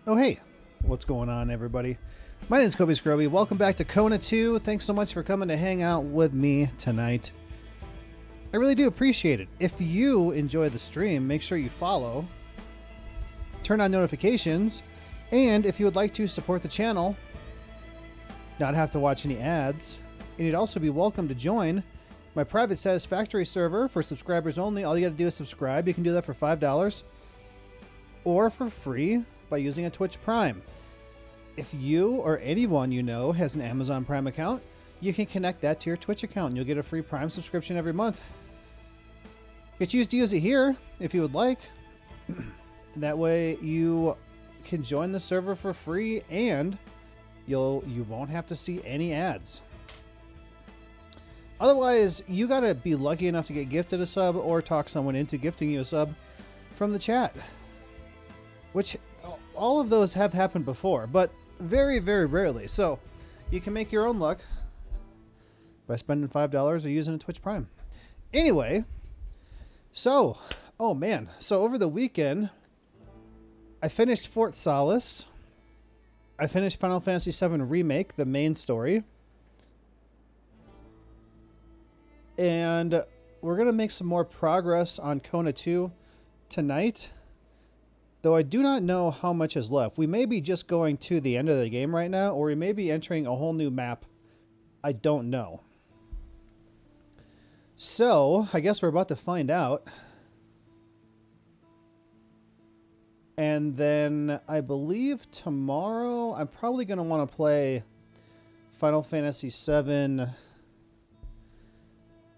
Oh, hey, what's going on, everybody? My name is Kobe Scroby. Welcome back to Kona 2. Thanks so much for coming to hang out with me tonight. I really do appreciate it. If you enjoy the stream, make sure you follow, turn on notifications, and if you would like to support the channel, not have to watch any ads, and you'd also be welcome to join my private Satisfactory server for subscribers only. All you got to do is subscribe. You can do that for $5 or for free by using a Twitch Prime. If you or anyone you know has an Amazon Prime account, you can connect that to your Twitch account and you'll get a free Prime subscription every month. You can choose to use it here if you would like. That way you can join the server for free and you won't have to see any ads. Otherwise, you gotta be lucky enough to get gifted a sub or talk someone into gifting you a sub from the chat, which all of those have happened before, but very, very rarely. So you can make your own luck by spending $5 or using a Twitch Prime. Anyway, so, oh man. So over the weekend, I finished Fort Solace. I finished Final Fantasy VII Remake, the main story. And we're going to make some more progress on Kona 2 tonight. Though I do not know how much is left. We may be just going to the end of the game right now, or we may be entering a whole new map. I don't know. So, I guess we're about to find out. And then I believe tomorrow I'm probably going to want to play Final Fantasy VII.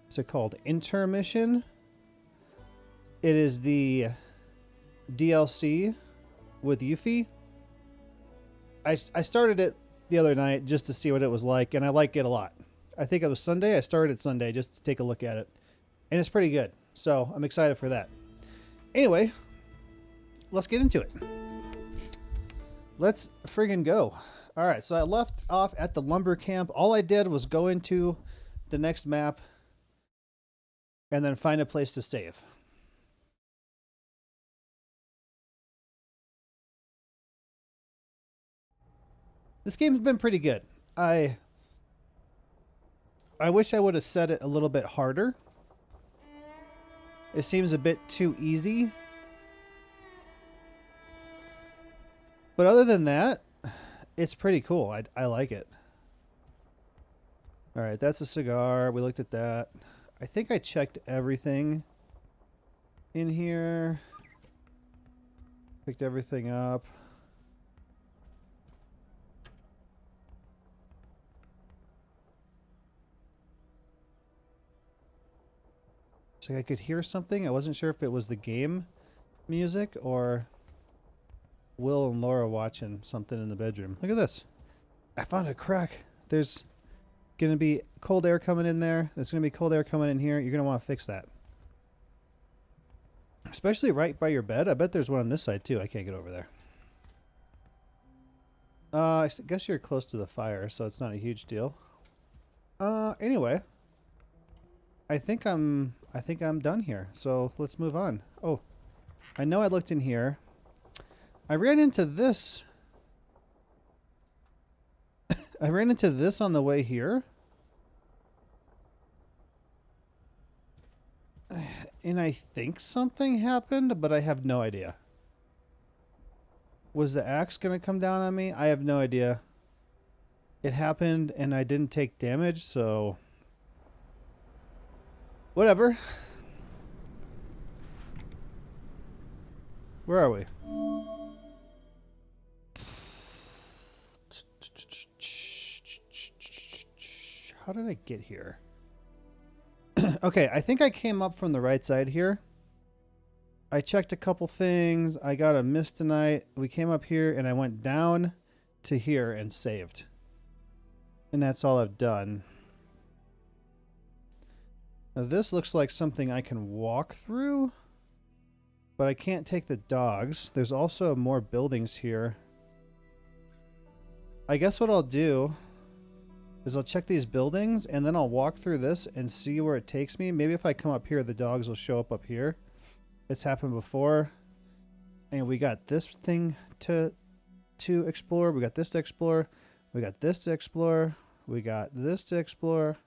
What's it called? Intermission. It is the DLC with Yuffie. I started it the other night just to see what it was like, and I like it a lot. I think it was Sunday. I started it Sunday just to take a look at it, and it's pretty good. So I'm excited for that. Anyway, let's get into it. Let's friggin' go. All right, so I left off at the lumber camp. All I did was go into the next map and then find a place to save. This game's been pretty good. I wish I would have set it a little bit harder. It seems a bit too easy. But other than that, it's pretty cool. I like it. All right, that's a cigar. We looked at that. I think I checked everything in here. Picked everything up. So I could hear something. I wasn't sure if it was the game music or Will and Laura watching something in the bedroom. Look at this. I found a crack. There's going to be cold air coming in there. There's going to be cold air coming in here. You're going to want to fix that. Especially right by your bed. I bet there's one on this side too. I can't get over there. I guess you're close to the fire, so it's not a huge deal. Anyway, I think I'm done here. So let's move on. Oh, I know I looked in here. I ran into this. I ran into this on the way here. And I think something happened, but I have no idea. Was the axe going to come down on me? I have no idea. It happened and I didn't take damage, so whatever. Where are we? How did I get here? Okay, I think I came up from the right side here. I checked a couple things. I got a miss tonight. We came up here and I went down to here and saved. And that's all I've done. Now this looks like something I can walk through, but I can't take the dogs. There's also more buildings here. I guess what I'll do is I'll check these buildings and then I'll walk through this and see where it takes me. Maybe if I come up here, the dogs will show up here. It's happened before. And we got this thing to to explore. We got this to explore. We got this to explore. We got this to explore.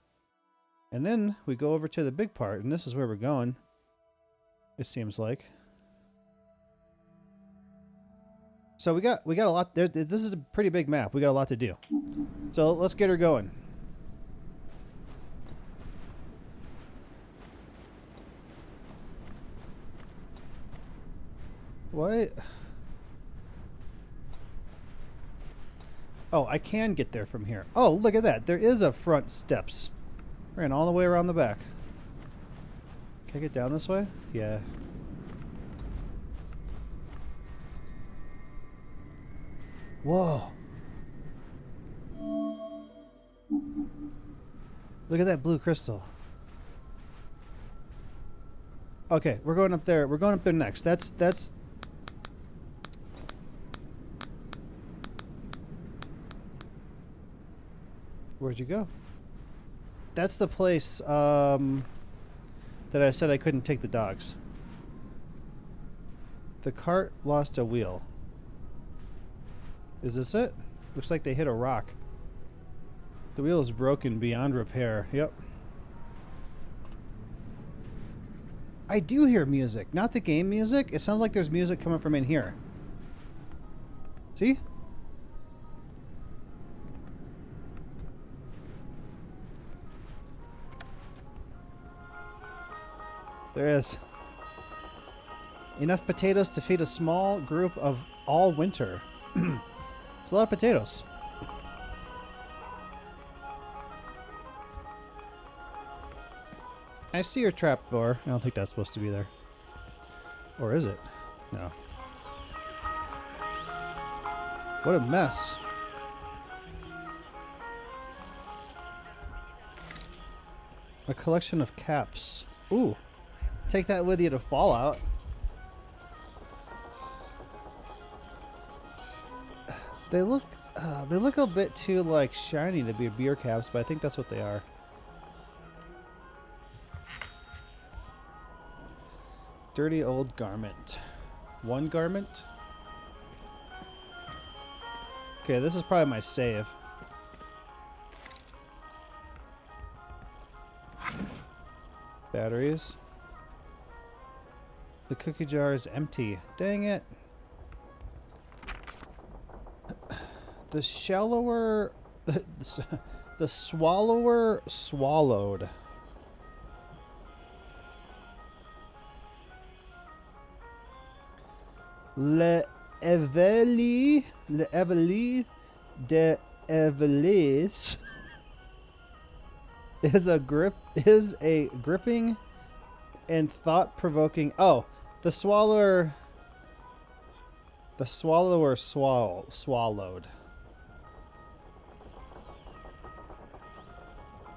And then we go over to the big part, and this is where we're going. It seems like. So we got a lot there. This is a pretty big map. We got a lot to do. So let's get her going. What? Oh, I can get there from here. Oh, look at that. There is a front steps. Ran all the way around the back. Can I get down this way? Yeah. Whoa. Look at that blue crystal. Okay, we're going up there. We're going up there next. That's Where'd you go? That's the place that I said I couldn't take the dogs. The cart lost a wheel. Is this it? Looks like they hit a rock. The wheel is broken beyond repair. Yep. I do hear music. Not the game music. It sounds like there's music coming from in here. See? There is. Enough potatoes to feed a small group of all winter. It's a lot of potatoes. I see your trap door. I don't think that's supposed to be there. Or is it? No. What a mess. A collection of caps. Ooh. Take that with you to Fallout. They look a bit too like shiny to be beer caps, but I think that's what they are. Dirty old garment. One garment. Okay, this is probably my save. Batteries. The cookie jar is empty. Dang it. The shallower... the swallower swallowed. Le Eveli de Evelis is a gripping and thought-provoking... Oh, the swallower swallowed.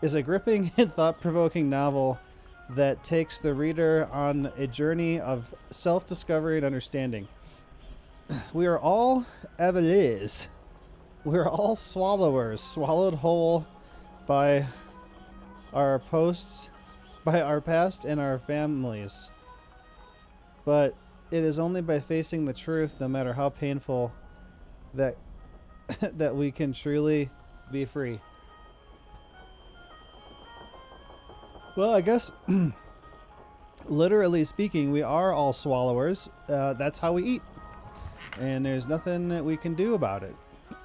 Is a gripping and thought-provoking novel that takes the reader on a journey of self-discovery and understanding. We are all Evelis. We are all swallowers, swallowed whole by our past and our families. But it is only by facing the truth, no matter how painful, that that we can truly be free. Well, I guess, literally speaking, we are all swallowers. That's how we eat. And there's nothing that we can do about it.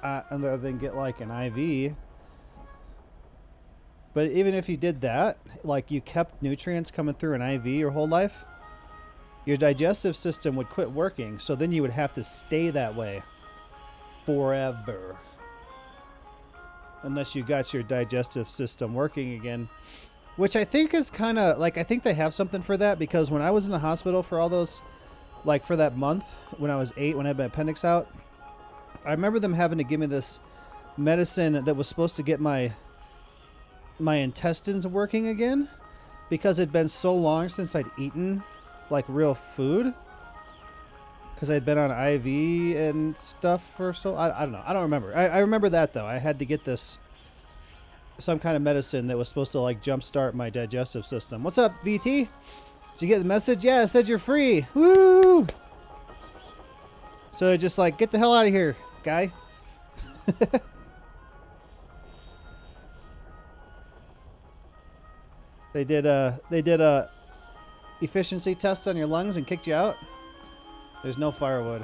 Other than get like an IV. But even if you did that, like you kept nutrients coming through an IV your whole life, your digestive system would quit working. So then you would have to stay that way forever. Unless you got your digestive system working again. Which I think is kind of, like, I think they have something for that, because when I was in the hospital for all those, like, for that month, when I was 8, when I had my appendix out, I remember them having to give me this medicine that was supposed to get my intestines working again, because it'd been so long since I'd eaten, like, real food, because I'd been on IV and stuff for so, I don't know, I don't remember. I remember that, though. I had to get this... some kind of medicine that was supposed to like jumpstart my digestive system. What's up, VT? Did you get the message? Yeah, it said you're free. Woo! So just like, get the hell out of here. guy. They did a efficiency test on your lungs and kicked you out. There's no firewood.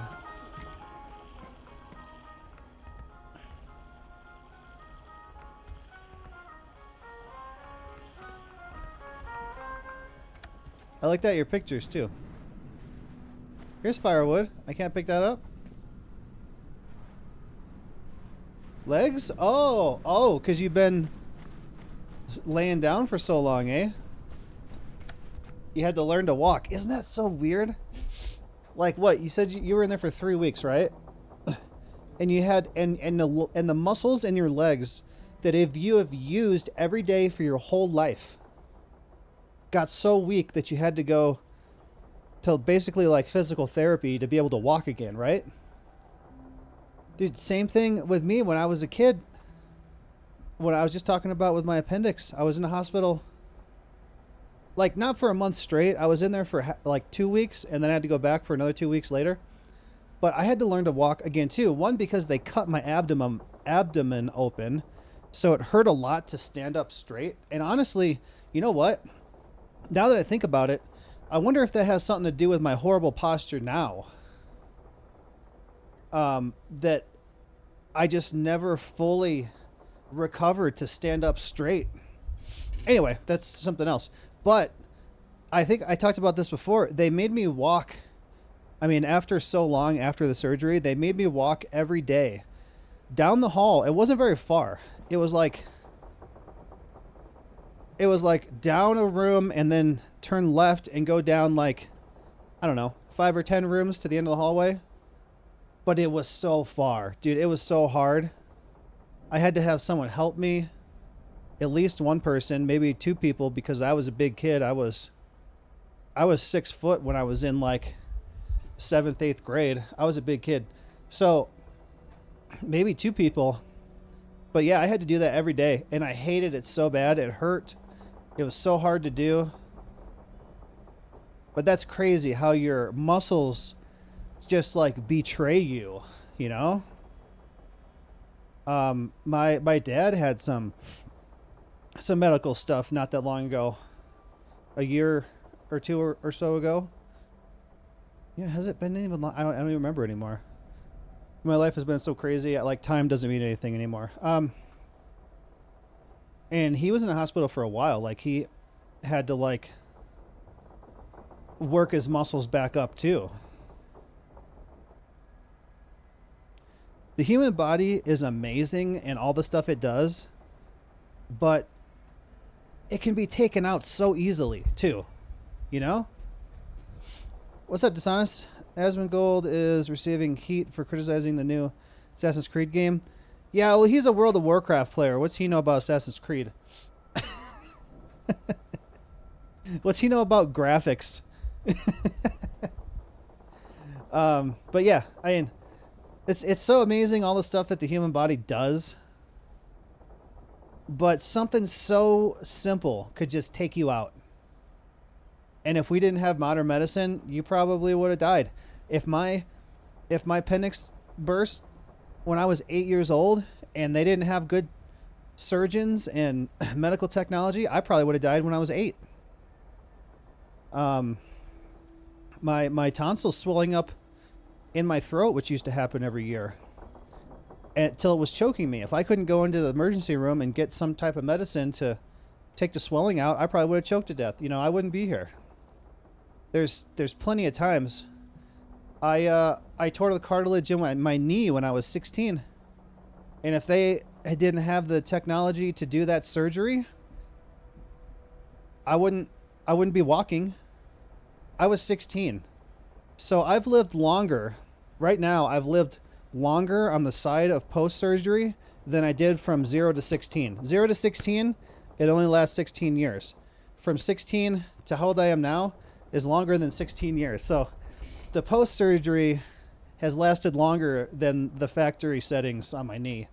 I like that your pictures too. Here's firewood. I can't pick that up. Legs? Oh, because you've been laying down for so long, eh? You had to learn to walk. Isn't that so weird? Like what? You said you were in there for 3 weeks, right? And you had and the muscles in your legs that if you have used every day for your whole life got so weak that you had to go to basically like physical therapy to be able to walk again, right? Dude, same thing with me when I was a kid. What I was just talking about with my appendix, I was in the hospital, like not for a month straight. I was in there for like 2 weeks, and then I had to go back for another 2 weeks later. But I had to learn to walk again too. One, because they cut my abdomen open, so it hurt a lot to stand up straight. And honestly, you know what? Now that I think about it, I wonder if that has something to do with my horrible posture now. That I just never fully recovered to stand up straight. Anyway, that's something else. But I think I talked about this before. They made me walk. I mean, after so long after the surgery, they made me walk every day down the hall. It wasn't very far. It was like down a room and then turn left and go down like, I don't know, 5 or 10 rooms to the end of the hallway. But it was so far, dude. It was so hard. I had to have someone help me, at least one person, maybe 2 people, because I was a big kid. I was 6 foot when I was in like 7th, 8th grade. I was a big kid. So maybe 2 people. But yeah, I had to do that every day, and I hated it so bad. It hurt. It was so hard to do. But that's crazy how your muscles just like betray you, you know? My dad had some medical stuff not that long ago, a year or 2 or so ago. Yeah, has it been even long? I don't even remember anymore. My life has been so crazy. Like time doesn't mean anything anymore. And he was in the hospital for a while. Like he had to like work his muscles back up too. The human body is amazing and all the stuff it does, but it can be taken out so easily too, you know? What's up, Dishonest? Asmongold is receiving heat for criticizing the new Assassin's Creed game. Yeah, well, he's a World of Warcraft player. What's he know about Assassin's Creed? What's he know about graphics? But yeah, I mean, it's so amazing all the stuff that the human body does. But something so simple could just take you out. And if we didn't have modern medicine, you probably would have died. If my appendix burst when I was 8 years old and they didn't have good surgeons and medical technology, I probably would have died when I was 8. My tonsils swelling up in my throat, which used to happen every year, until it was choking me. If I couldn't go into the emergency room and get some type of medicine to take the swelling out, I probably would have choked to death. You know, I wouldn't be here. There's plenty of times. I tore the cartilage in my knee when I was 16. And if they didn't have the technology to do that surgery, I wouldn't be walking. I was 16. So I've lived longer. Right now, I've lived longer on the side of post-surgery than I did from 0 to 16. 0 to 16, it only lasts 16 years. From 16 to how old I am now is longer than 16 years. So the post-surgery has lasted longer than the factory settings on my knee.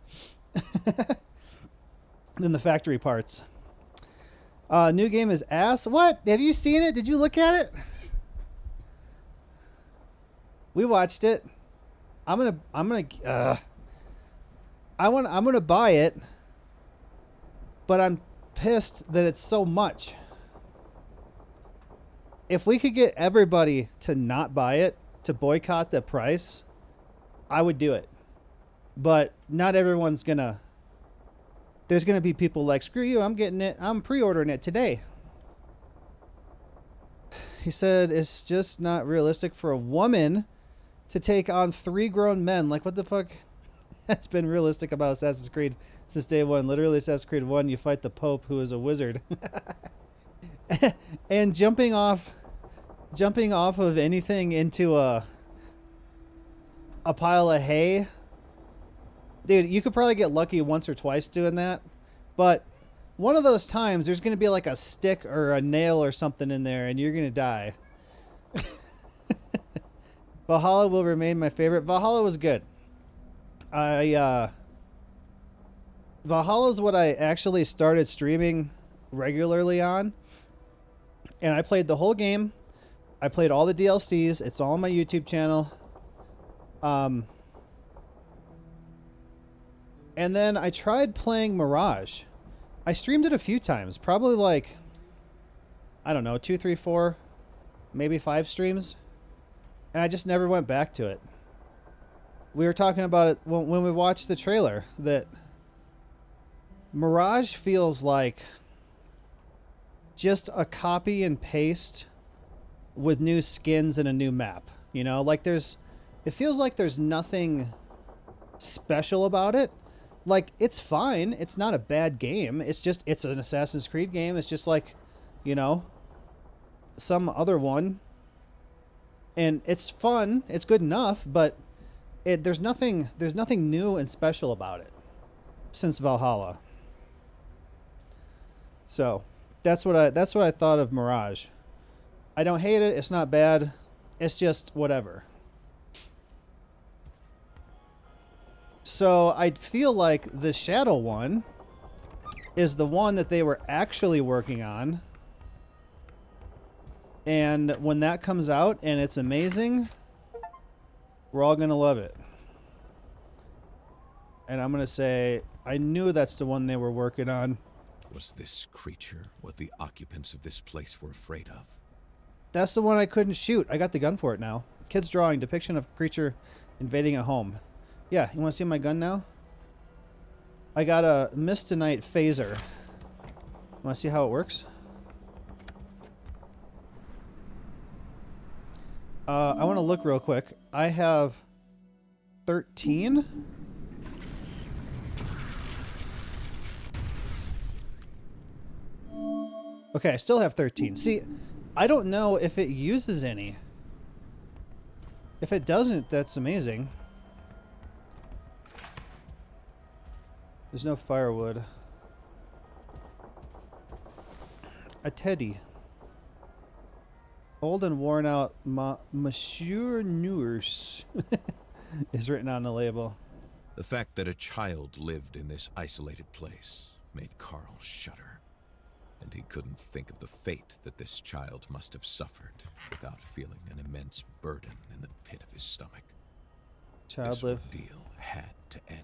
Than the factory parts. New game is ass. What? Have you seen it? Did you look at it? We watched it. I'm gonna I'm gonna buy it, but I'm pissed that it's so much. If we could get everybody to not buy it, to boycott the price, I would do it. But not everyone's gonna. There's gonna be people like, screw you, I'm getting it. I'm pre-ordering it today. He said it's just not realistic for a woman to take on 3 grown men. Like, what the fuck has been realistic about Assassin's Creed since day one? Literally, Assassin's Creed 1, you fight the Pope, who is a wizard. And jumping off of anything into a pile of hay. Dude, you could probably get lucky once or twice doing that. But one of those times, there's going to be like a stick or a nail or something in there, and you're going to die. Valhalla will remain my favorite. Valhalla was good. Valhalla is what I actually started streaming regularly on. And I played the whole game. I played all the DLCs. It's all on my YouTube channel. And then I tried playing Mirage. I streamed it a few times. Probably like, I don't know, 2, 3, 4, maybe 5 streams. And I just never went back to it. We were talking about it when we watched the trailer, that Mirage feels like just a copy and paste with new skins and a new map. You know, like it feels like there's nothing special about it. Like, it's fine. It's not a bad game. It's an Assassin's Creed game. It's just like, you know, some other one. And it's fun. It's good enough, but there's nothing new and special about it since Valhalla. So, that's what I thought of Mirage. I don't hate it. It's not bad. It's just whatever. So I feel like the Shadow one is the one that they were actually working on. And when that comes out and it's amazing, we're all going to love it. And I'm going to say, I knew that's the one they were working on. Was this creature what the occupants of this place were afraid of? That's the one I couldn't shoot. I got the gun for it now. Kid's drawing, depiction of creature invading a home. Yeah, you want to see my gun now? I got a Mistonite phaser. Want to see how it works? I want to look real quick. I have 13. Okay, I still have 13. See, I don't know if it uses any. If it doesn't, that's amazing. There's no firewood. A teddy. Old and worn out Monsieur Nurse is written on the label. The fact that a child lived in this isolated place made Carl shudder. And he couldn't think of the fate that this child must have suffered without feeling an immense burden in the pit of his stomach. This ordeal had to end.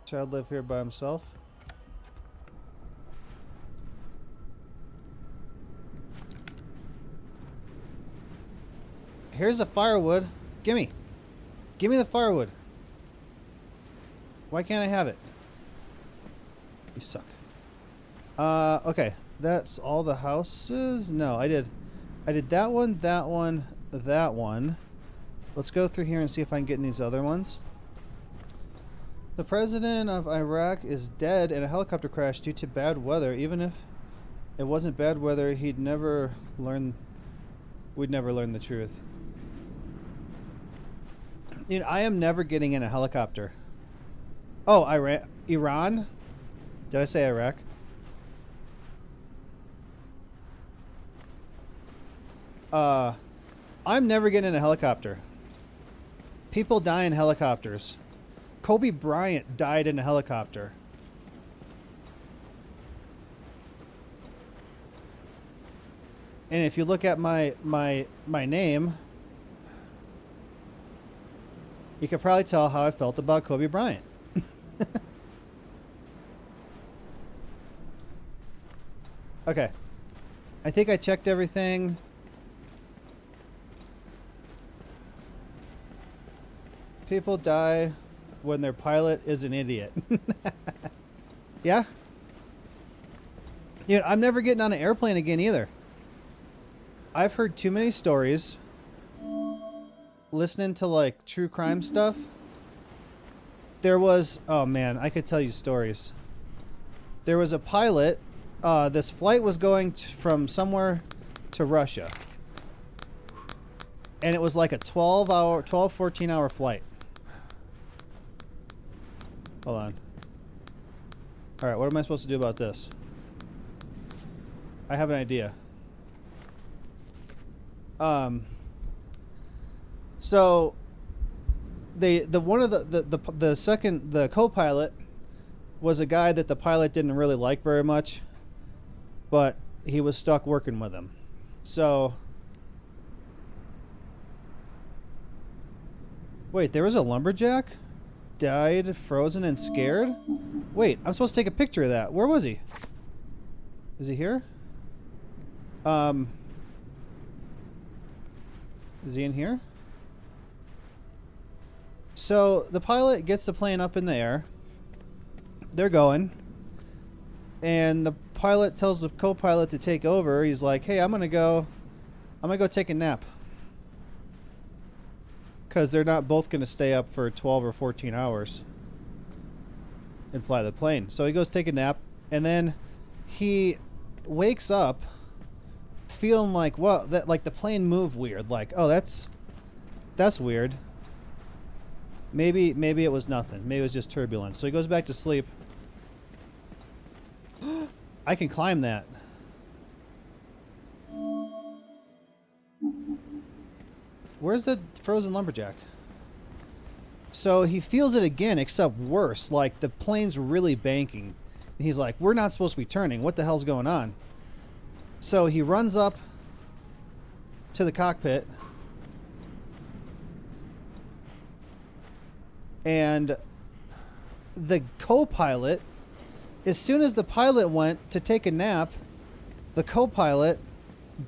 Child live here by himself. Here's the firewood. Gimme the firewood. Why can't I have it? You suck. Okay. That's all the houses. No, I did that one, that one, that one. Let's go through here and see if I can get in these other ones. The president of Iraq is dead in a helicopter crash due to bad weather. Even if it wasn't bad weather, we'd never learn the truth. Dude, I am never getting in a helicopter. Oh, Iran? Did I say Iraq? I'm never getting in a helicopter. People die in helicopters. Kobe Bryant died in a helicopter. And if you look at my name, You could probably tell how I felt about Kobe Bryant. Okay. I think I checked everything. People die when their pilot is an idiot. Yeah? You know, I'm never getting on an airplane again either. I've heard too many stories. Listening to like true crime stuff. There was, oh man, I could tell you stories. There was a pilot. This flight was going from somewhere to Russia. And it was like a 14 hour flight. Hold on. All right, what am I supposed to do about this? I have an idea. So the co-pilot was a guy that the pilot didn't really like very much, but he was stuck working with him. So wait, there was a lumberjack? Died, frozen, and scared? Wait, I'm supposed to take a picture of that. Where was he? Is he here? Is he in here? So the pilot gets the plane up in the air. They're going. And the pilot tells the co-pilot to take over. He's like, hey, I'm gonna go take a nap. Because they're not both going to stay up for 12 or 14 hours and fly the plane. So he goes take a nap, and then he wakes up feeling like, well, that like the plane moved weird. Like, oh, that's weird. Maybe it was nothing. Maybe it was just turbulence. So he goes back to sleep. I can climb that. Where's the frozen lumberjack? So he feels it again, except worse. Like the plane's really banking. And he's like, we're not supposed to be turning. What the hell's going on? So he runs up to the cockpit. And the co-pilot, as soon as the pilot went to take a nap, the co-pilot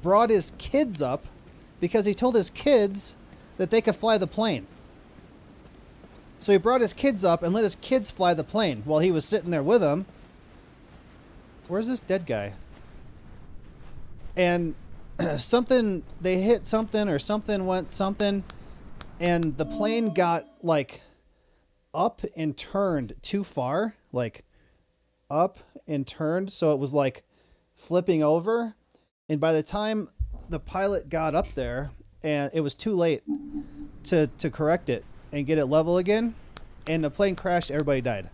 brought his kids up because he told his kids that they could fly the plane. So he brought his kids up and let his kids fly the plane while he was sitting there with them. Where's this dead guy? And they hit something or something went something, and the plane got like up and turned too far, like up and turned, so it was like flipping over. And by the time the pilot got up there, and it was too late to correct it and get it level again, and the plane crashed. Everybody died.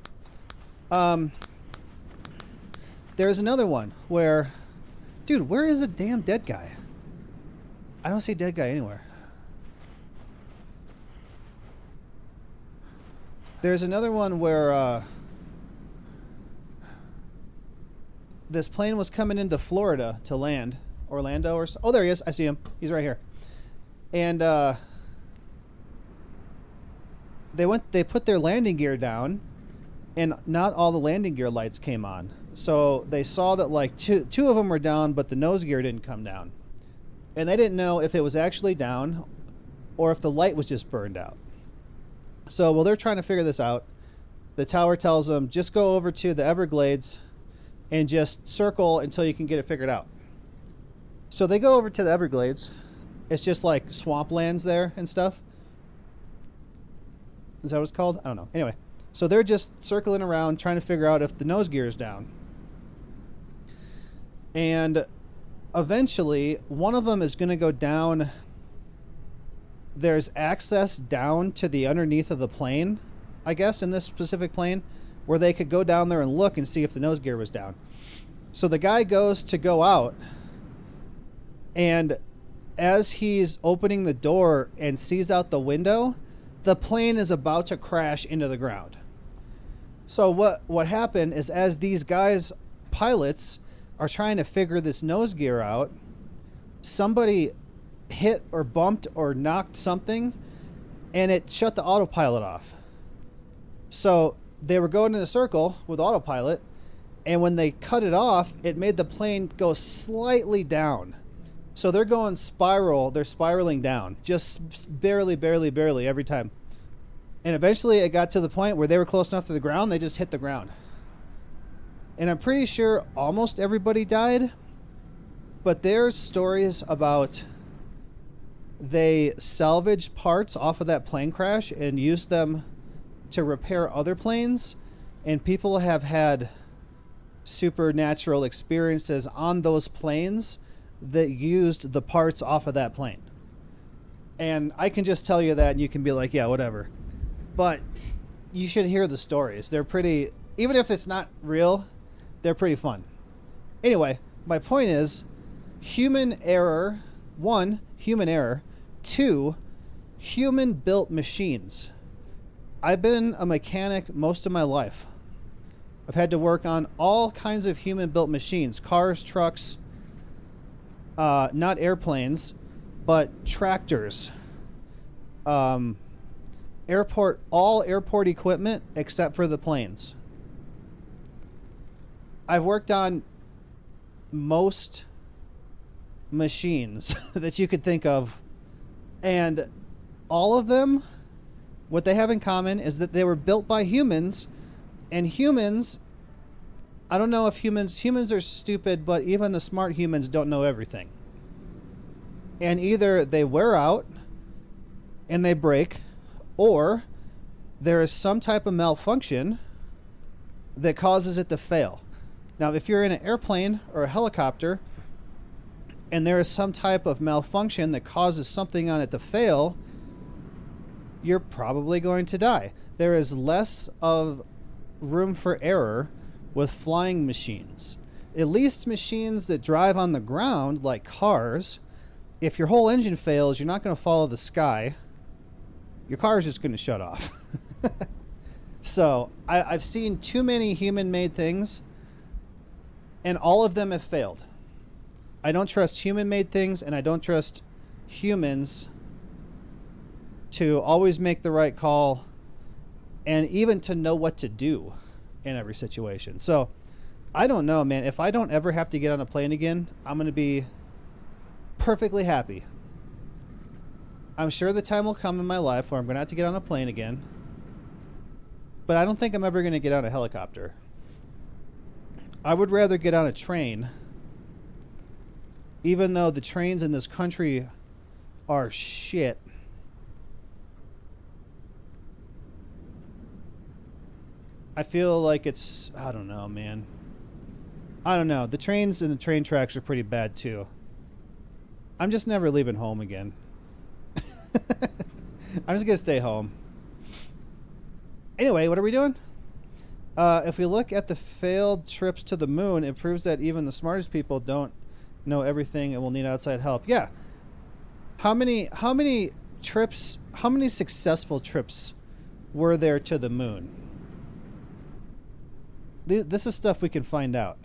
There's another one where, dude, where is a damn dead guy? I don't see a dead guy anywhere. There's another one where this plane was coming into Florida to land. Orlando or so. Oh, there he is. I see him. He's right here. And they put their landing gear down, and not all the landing gear lights came on. So they saw that like two of them were down, but the nose gear didn't come down. And they didn't know if it was actually down or if the light was just burned out. So while they're trying to figure this out, the tower tells them, just go over to the Everglades and just circle until you can get it figured out. So they go over to the Everglades. It's just like swamplands there and stuff. Is that what it's called? I don't know. Anyway, so they're just circling around trying to figure out if the nose gear is down. And eventually, one of them is going to go down. There's access down to the underneath of the plane, I guess, in this specific plane, where they could go down there and look and see if the nose gear was down. So the guy goes to go out, and as he's opening the door and sees out the window, the plane is about to crash into the ground. So what happened is, as these guys, pilots, are trying to figure this nose gear out, somebody hit or bumped or knocked something, and it shut the autopilot off. So they were going in a circle with autopilot, and when they cut it off, it made the plane go slightly down. So they're going spiral, they're spiraling down, just barely every time. And eventually it got to the point where they were close enough to the ground, they just hit the ground. And I'm pretty sure almost everybody died, but there's stories about they salvaged parts off of that plane crash and used them to repair other planes, and people have had supernatural experiences on those planes that used the parts off of that plane. And I can just tell you that and you can be like, yeah, whatever. But you should hear the stories. They're pretty, even if it's not real, they're pretty fun. Anyway, my point is human error. 1, human error. 2, human built machines. I've been a mechanic most of my life. I've had to work on all kinds of human built machines, cars, trucks, not airplanes, but tractors, all airport equipment except for the planes. I've worked on most machines that you could think of, and all of them, what they have in common is that they were built by humans, and humans, I don't know if humans are stupid, but even the smart humans don't know everything. And either they wear out and they break, or there is some type of malfunction that causes it to fail. Now, if you're in an airplane or a helicopter and there is some type of malfunction that causes something on it to fail, you're probably going to die. There is less of room for error with flying machines. At least machines that drive on the ground, like cars, if your whole engine fails, you're not going to follow the sky. Your car is just going to shut off. So I've seen too many human-made things, and all of them have failed. I don't trust human-made things, and I don't trust humans to always make the right call and even to know what to do in every situation. So I don't know, man. If I don't ever have to get on a plane again, I'm going to be perfectly happy. I'm sure the time will come in my life where I'm going to have to get on a plane again, but I don't think I'm ever going to get on a helicopter. I would rather get on a train, even though the trains in this country are shit. I feel like it's, I don't know, man. I don't know. The trains and the train tracks are pretty bad too. I'm just never leaving home again. I'm just going to stay home. Anyway, what are we doing? If we look at the failed trips to the moon, it proves that even the smartest people don't know everything and will need outside help. Yeah. How many trips, how many successful trips were there to the moon? This is stuff we can find out.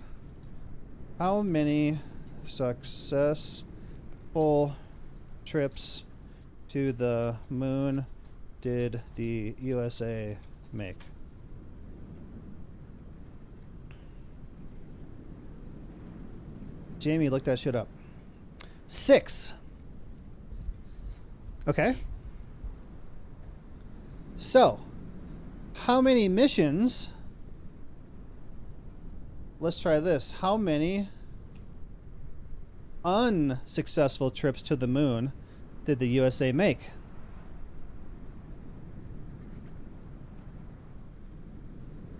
How many successful trips to the moon did the USA make? Jamie, look that shit up. 6. Okay. So, how many missions? Let's try this. How many unsuccessful trips to the moon did the USA make?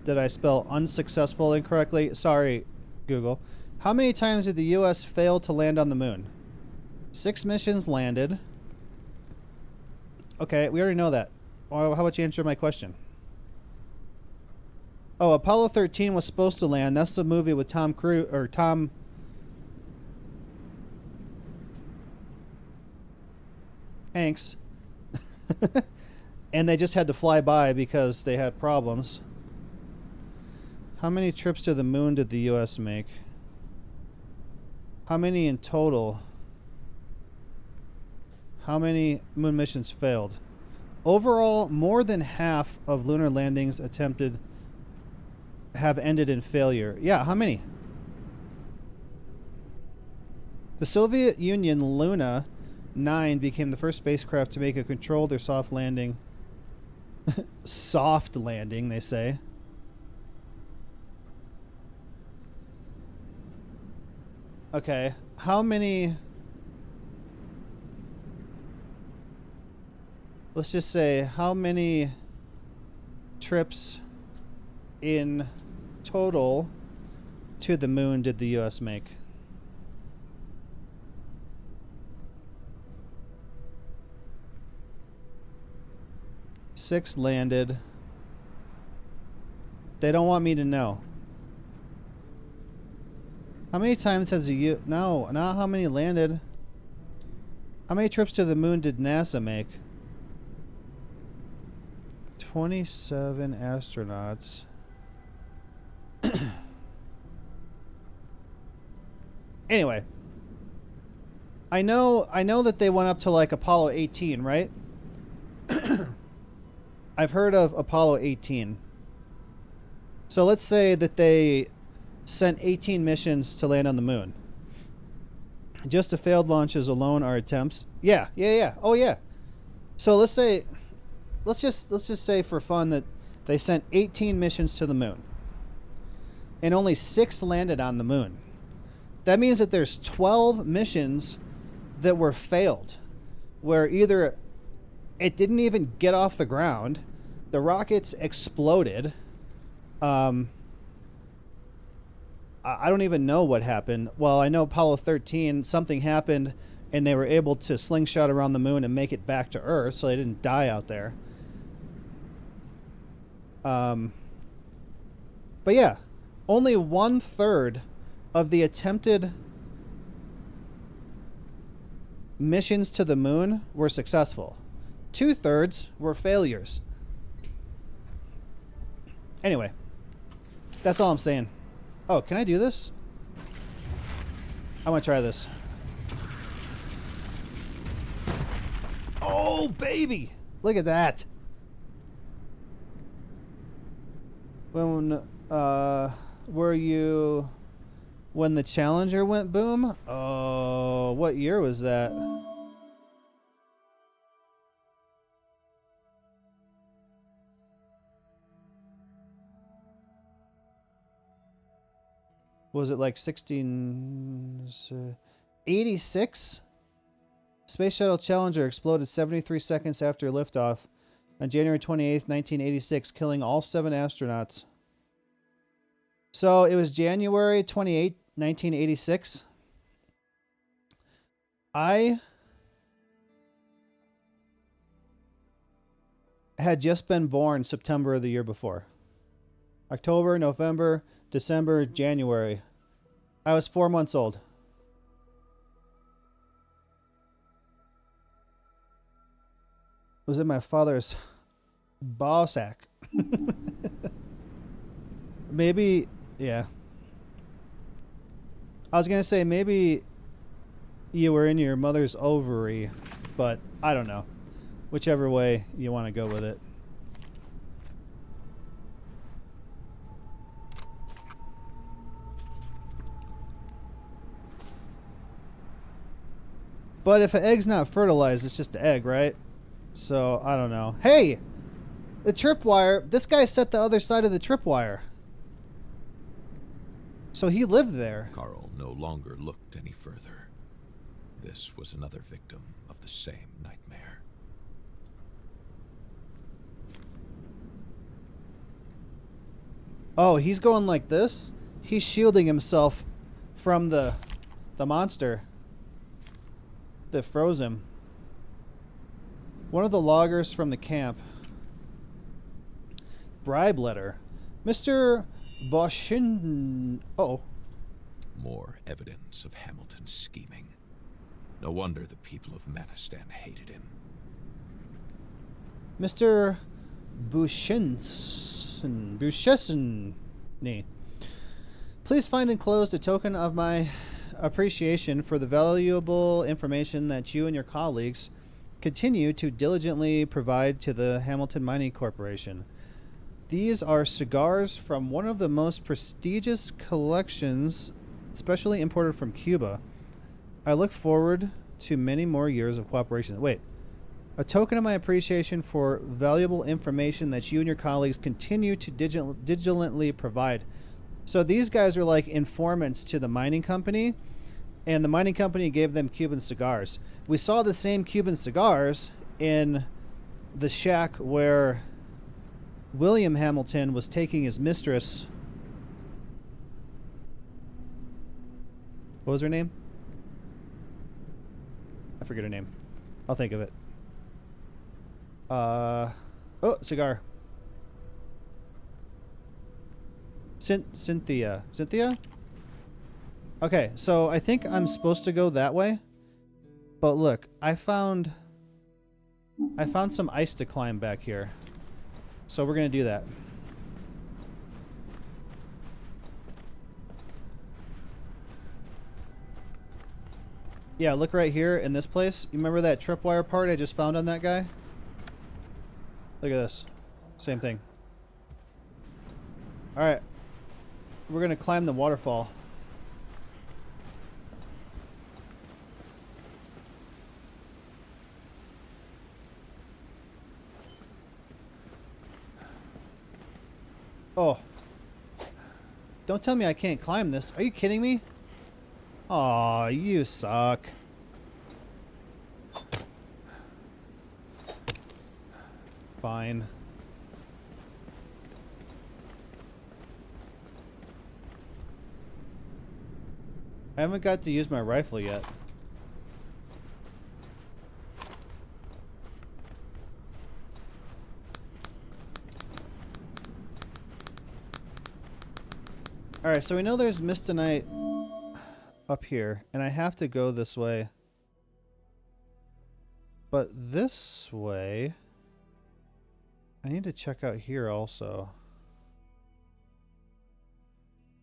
Did I spell unsuccessful incorrectly? Sorry, Google. How many times did the US fail to land on the moon? 6 missions landed. Okay, we already know that. Well, how about you answer my question? Oh, Apollo 13 was supposed to land. That's the movie with Tom Cruise, or Tom Hanks. And they just had to fly by because they had problems. How many trips to the moon did the US make? How many in total? How many moon missions failed? Overall, more than half of lunar landings attempted have ended in failure. Yeah, how many? The Soviet Union Luna 9 became the first spacecraft to make a controlled or soft landing. Soft landing, they say. Okay, how many... Let's just say, how many trips in total to the moon did the U.S. make? Six landed. They don't want me to know. How many times has the U... No, not how many landed. How many trips to the moon did NASA make? 27 astronauts. Anyway. I know that they went up to like Apollo 18, right? I've heard of Apollo 18. So let's say that they sent 18 missions to land on the moon. Just the failed launches alone are attempts. Yeah. Oh yeah. So let's just say for fun that they sent 18 missions to the moon. And only 6 landed on the moon. That means that there's 12 missions that were failed, where either it didn't even get off the ground, the rockets exploded. I don't even know what happened. Well, I know Apollo 13, something happened, and they were able to slingshot around the moon and make it back to Earth, so they didn't die out there. But yeah, only 1/3 of the attempted missions to the moon were successful. 2/3 were failures. Anyway, that's all I'm saying. Oh, can I do this? I want to try this. Oh, baby! Look at that. When, were you... When the Challenger went boom? Oh, what year was that? Was it like 86? Space Shuttle Challenger exploded 73 seconds after liftoff on January 28th, 1986, killing all 7 astronauts. So it was January 28th, 1986. I had just been born September of the year before. October, November, December, January. I was 4 months old. Was in my father's ball sack. Maybe, yeah. I was going to say maybe you were in your mother's ovary, but I don't know. Whichever way you want to go with it. But if an egg's not fertilized, it's just an egg, right? So, I don't know. Hey! The tripwire. This guy set the other side of the tripwire. So he lived there. Carl no longer looked any further. This was another victim of the same nightmare. Oh, he's going like this? He's shielding himself from the monster that froze him. One of the loggers from the camp. Bribe letter. Mr. Boshin... Oh. More evidence of Hamilton's scheming. No wonder the people of Manistan hated him. Mr. Bushesen. Please find enclosed a token of my appreciation for the valuable information that you and your colleagues continue to diligently provide to the Hamilton Mining Corporation. These are cigars from one of the most prestigious collections, specially imported from Cuba. I look forward to many more years of cooperation. Wait. A token of my appreciation for valuable information that you and your colleagues continue to diligently provide. So these guys are like informants to the mining company, and the mining company gave them Cuban cigars. We saw the same Cuban cigars in the shack where William Hamilton was taking his mistress. What was her name? I forget her name. I'll think of it. Oh, cigar. Cynthia. Cynthia? Okay, so I think I'm supposed to go that way. But look, I found some ice to climb back here. So we're going to do that. Yeah, look right here in this place. You remember that tripwire part I just found on that guy? Look at this. Same thing. Alright. We're going to climb the waterfall. Oh. Don't tell me I can't climb this. Are you kidding me? Aw, you suck. Fine. I haven't got to use my rifle yet. Alright, so we know there's Mistonite up here, and I have to go this way. But this way, I need to check out here also.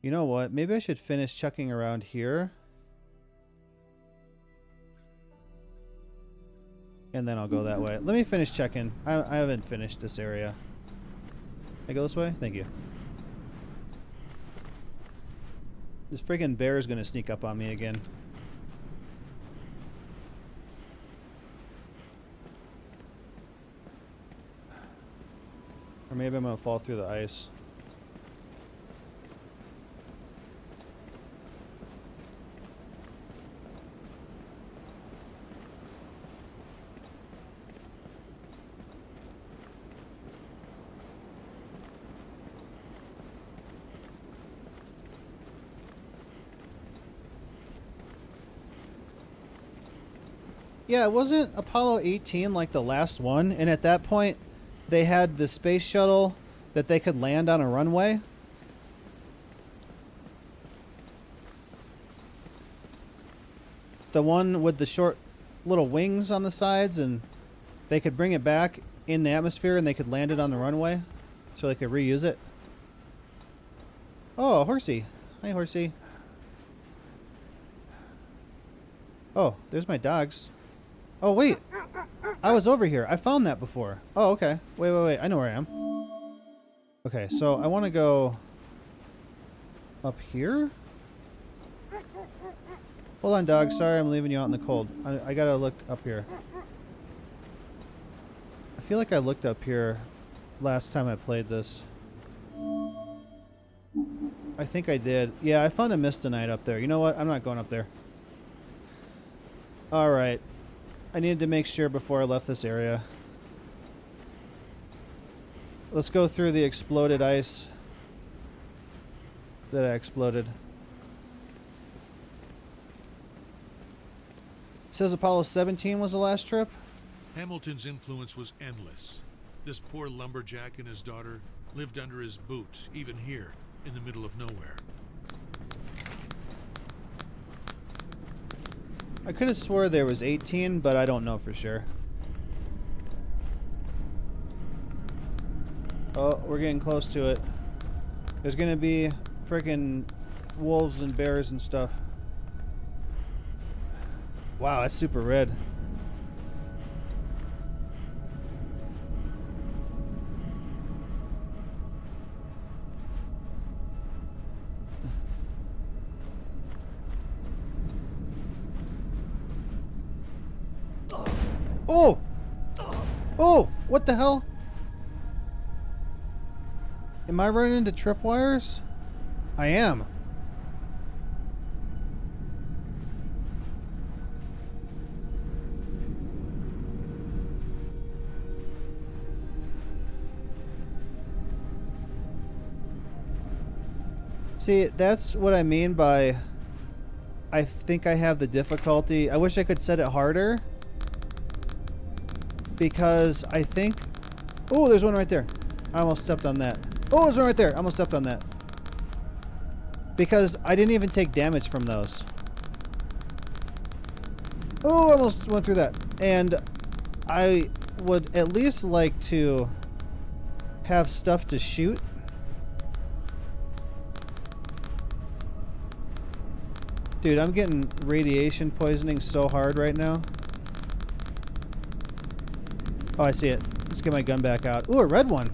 You know what? Maybe I should finish checking around here. And then I'll go that way. Let me finish checking. I haven't finished this area. Can I go this way? Thank you. This friggin' bear is gonna sneak up on me again. Or maybe I'm gonna fall through the ice. Yeah, it wasn't Apollo 18 like the last one, and at that point they had the space shuttle that they could land on a runway. The one with the short little wings on the sides, and they could bring it back in the atmosphere and they could land it on the runway so they could reuse it. Oh, a horsey. Hi, horsey. Oh, there's my dogs. Oh, wait. I was over here. I found that before. Oh, okay. Wait. I know where I am. Okay, so I want to go up here. Hold on, dog. Sorry I'm leaving you out in the cold. I gotta look up here. I feel like I looked up here last time I played this. I think I did. Yeah, I found a Mistonite up there. You know what? I'm not going up there. Alright. I needed to make sure before I left this area. Let's go through the exploded ice that I exploded. It says Apollo 17 was the last trip. Hamilton's influence was endless. This poor lumberjack and his daughter lived under his boot, even here, in the middle of nowhere. I could have swore there was 18, but I don't know for sure. Oh, we're getting close to it. There's gonna be freaking wolves and bears and stuff. Wow, that's super red. Oh! Oh! What the hell? Am I running into tripwires? I am. See, that's what I mean by I think I have the difficulty. I wish I could set it harder. Because I think... Oh, there's one right there. I almost stepped on that. Oh, there's one right there. I almost stepped on that. Because I didn't even take damage from those. Oh, I almost went through that. And I would at least like to have stuff to shoot. Dude, I'm getting radiation poisoning so hard right now. Oh, I see it. Let's get my gun back out. Ooh, a red one.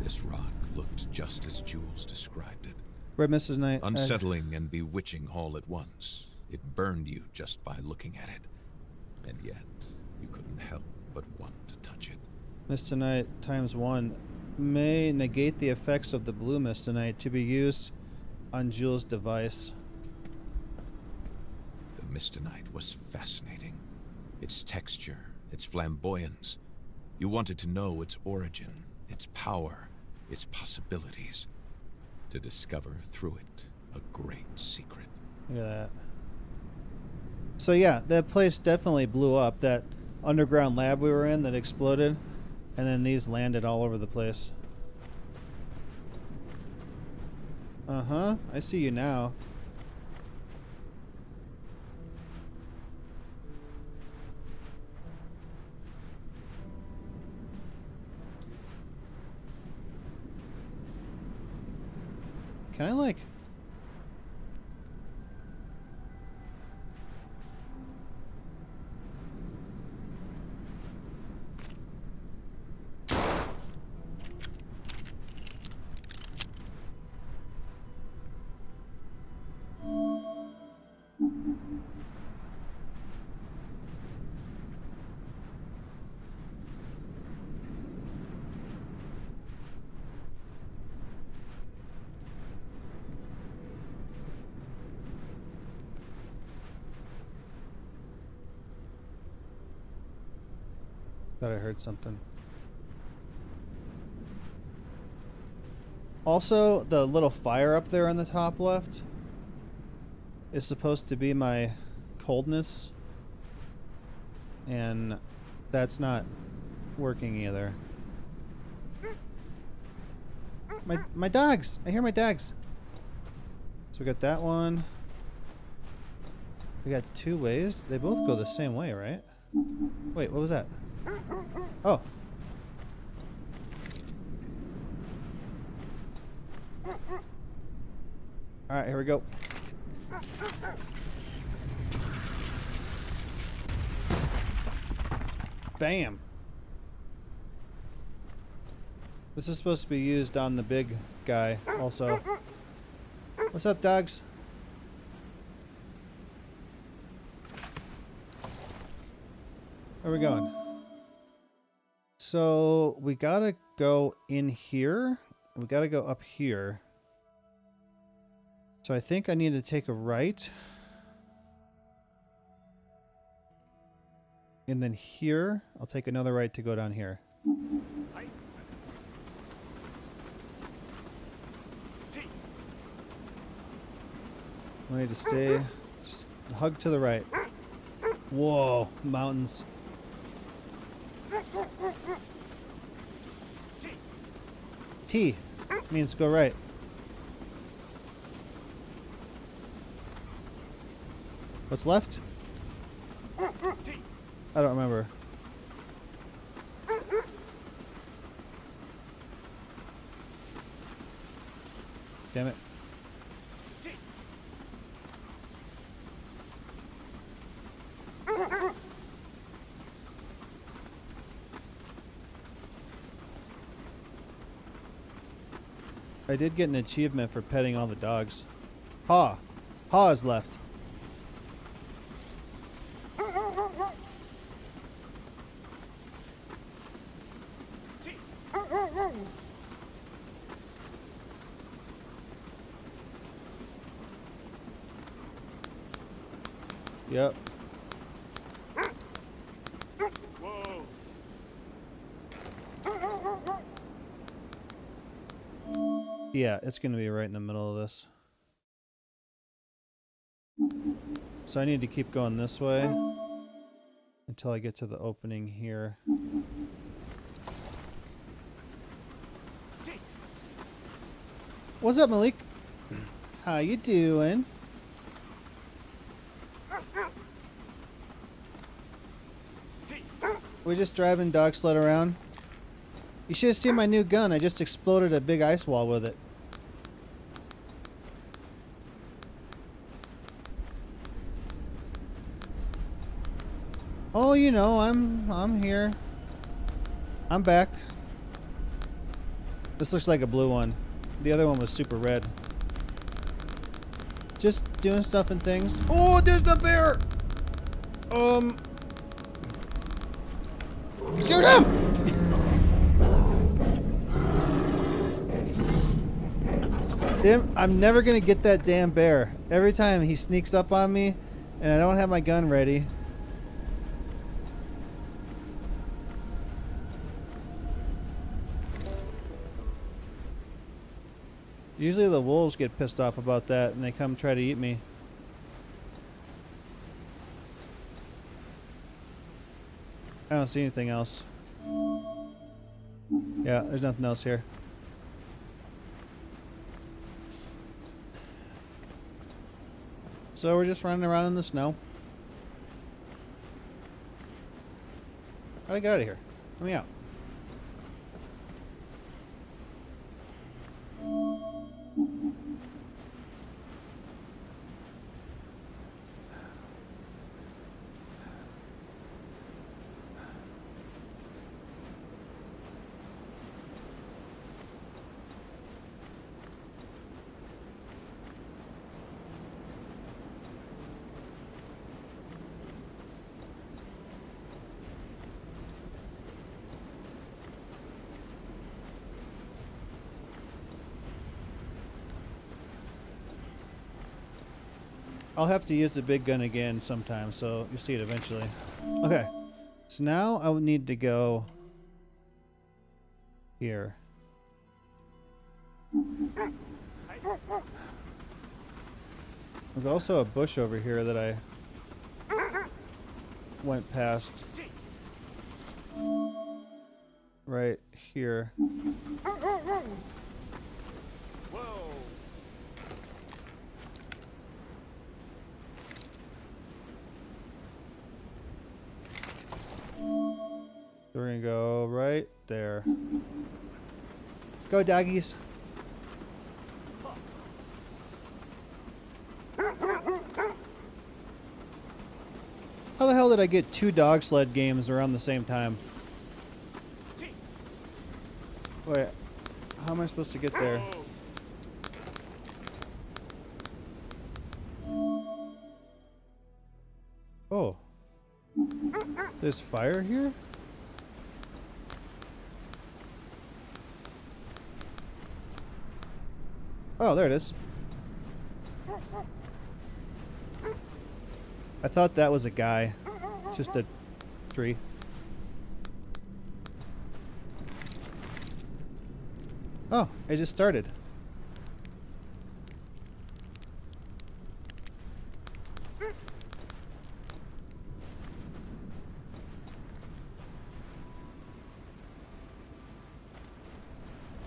This rock looked just as Jules described it. Red Mrs. Knight. Unsettling and bewitching all at once. It burned you just by looking at it. And yet, you couldn't help but want to touch it. Mr. Knight ×1 may negate the effects of the blue Mr. Knight to be used on Jules' device. The Misternite was fascinating. Its texture, its flamboyance. You wanted to know its origin, its power, its possibilities. To discover through it a great secret. Look at that. So yeah, that place definitely blew up. That underground lab we were in that exploded, and then these landed all over the place. Uh-huh. I see you now. Can I, like... Thought I heard something. Also, the little fire up there on the top left is supposed to be my coldness, and that's not working either. My dogs! I hear my dogs! So we got that one. We got two ways. They both go the same way, right? Wait, what was that? Oh. Alright, here we go. Bam. This is supposed to be used on the big guy also. What's up, dogs? Where are we going? So we gotta go in here. We gotta go up here. So I think I need to take a right. And then here, I'll take another right to go down here. I need to stay, just hug to the right. Whoa, mountains. T means go right. What's left? I don't remember. Damn it. I did get an achievement for petting all the dogs. Haw. Haw is left. Yep. Whoa. Yeah, it's gonna be right in the middle of this. So I need to keep going this way until I get to the opening here. What's up, Malik? How you doing? We're just driving dog sled around. You should have seen my new gun. I just exploded a big ice wall with it. Oh, you know, I'm here. I'm back. This looks like a blue one. The other one was super red. Just doing stuff and things. Oh, there's the bear! Shoot him! Damn, I'm never gonna get that damn bear. Every time he sneaks up on me and I don't have my gun ready. Usually the wolves get pissed off about that and they come try to eat me. I don't see anything else. Yeah, there's nothing else here. So we're just running around in the snow. How'd I get out of here? Let me out. I'll have to use the big gun again sometime, so you'll see it eventually. Okay, so now I would need to go here. There's also a bush over here that I went past. Right here. So we're gonna go right there. Go, doggies. How the hell did I get 2 dog sled games around the same time? Wait, how am I supposed to get there? Oh. There's fire here? Oh, there it is. I thought that was a guy. It's just a tree. Oh, it just started.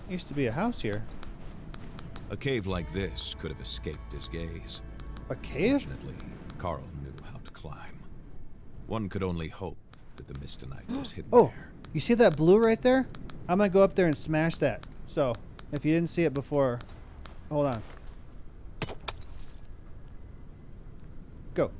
Used to be a house here. A cave like this could have escaped his gaze. A cave? Fortunately, Carl knew how to climb. One could only hope that the Mistonite was hidden there. You see that blue right there? I'm gonna go up there and smash that. So, if you didn't see it before, hold on. Go.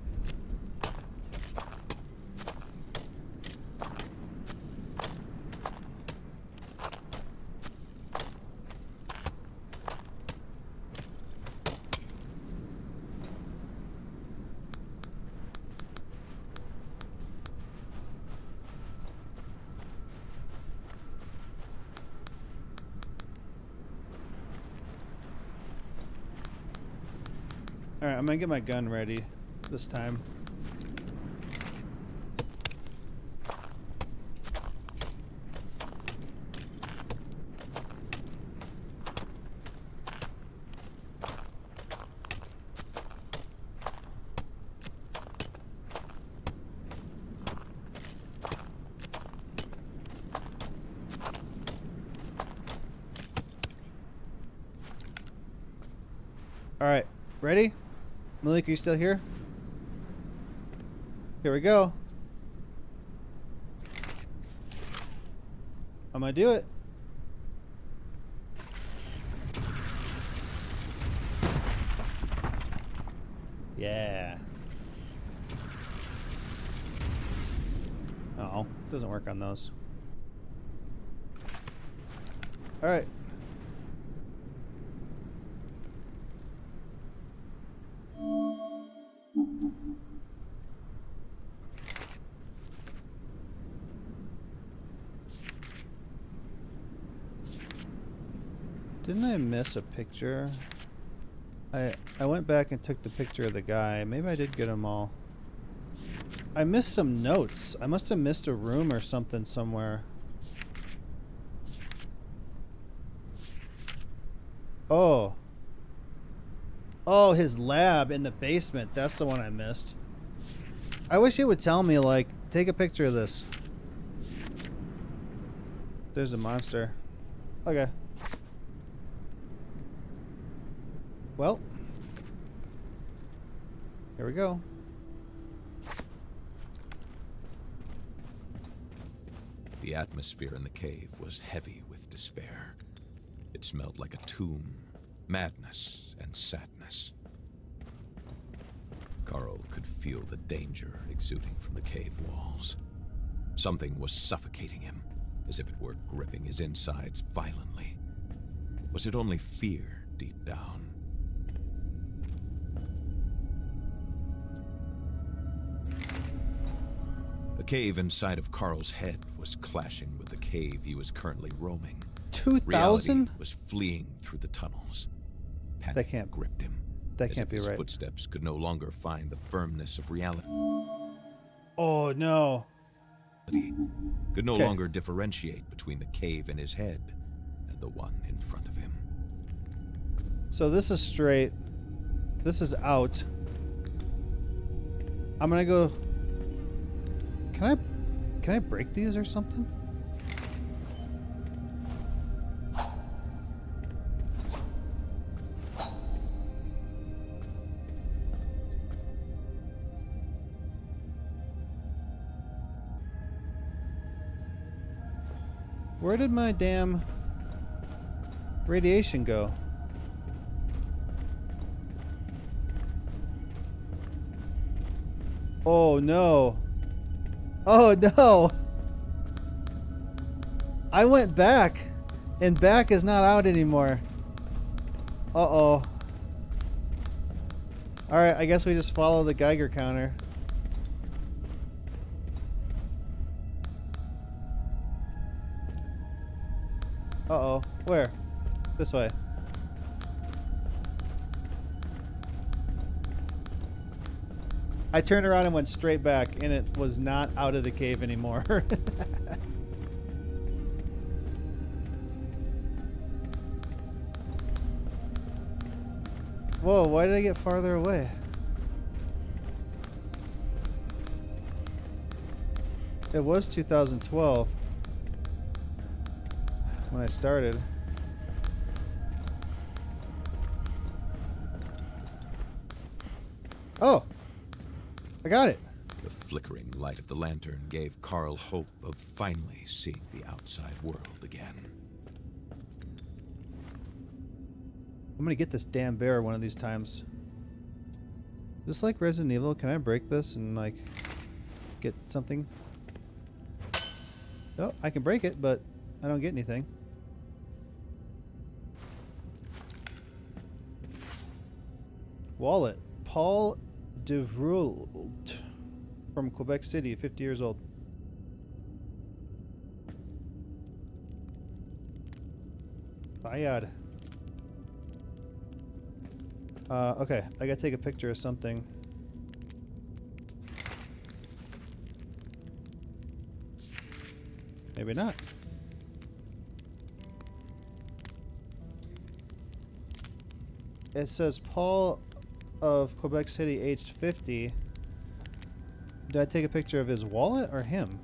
Alright, I'm gonna get my gun ready this time. Alright, ready? Malik, are you still here? Here we go. I'm gonna do it. Yeah. Oh, doesn't work on those. Alright. Didn't I miss a picture? I went back and took the picture of the guy. Maybe I did get them all. I missed some notes. I must have missed a room or something somewhere. Oh. Oh, his lab in the basement. That's the one I missed. I wish it would tell me, like, take a picture of this. There's a monster. Okay. Well. Here we go. The atmosphere in the cave was heavy with despair. It smelled like a tomb, madness and sadness. Carl could feel the danger exuding from the cave walls. Something was suffocating him, as if it were gripping his insides violently. Was it only fear deep down? The cave inside of Carl's head was clashing with the cave he was currently roaming. 2,000? Reality was fleeing through the tunnels. Panic That can't- gripped him. That as can't if be his right. footsteps could no longer find the firmness of reality. Oh, no. He could no Okay. longer differentiate between the cave in his head and the one in front of him. So this is straight. This is out. I'm gonna go... Can I break these or something? Where did my damn radiation go? Oh no. Oh no. I went back and back is not out anymore. Uh-oh. Alright, I guess we just follow the Geiger counter. Uh-oh. Where? This way. I turned around and went straight back, and it was not out of the cave anymore. Whoa, why did I get farther away? It was 2012 when I started. Oh, I got it. The flickering light of the lantern gave Carl hope of finally seeing the outside world again. I'm gonna get this damn bear one of these times. Is this like Resident Evil? Can I break this and like get something? Oh, I can break it, but I don't get anything. Wallet. Paul Devroult from Quebec City, 50 years old. Bayard. Okay, I gotta take a picture of something. Maybe not. It says Paul of Quebec City, aged 50. Did I take a picture of his wallet or him?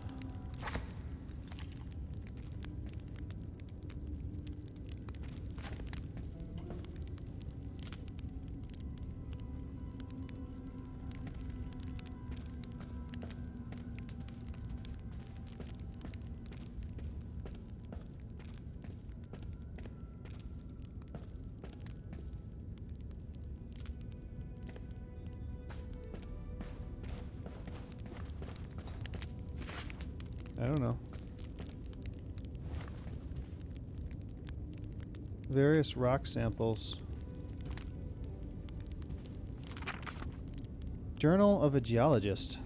I don't know. Various rock samples. Journal of a Geologist.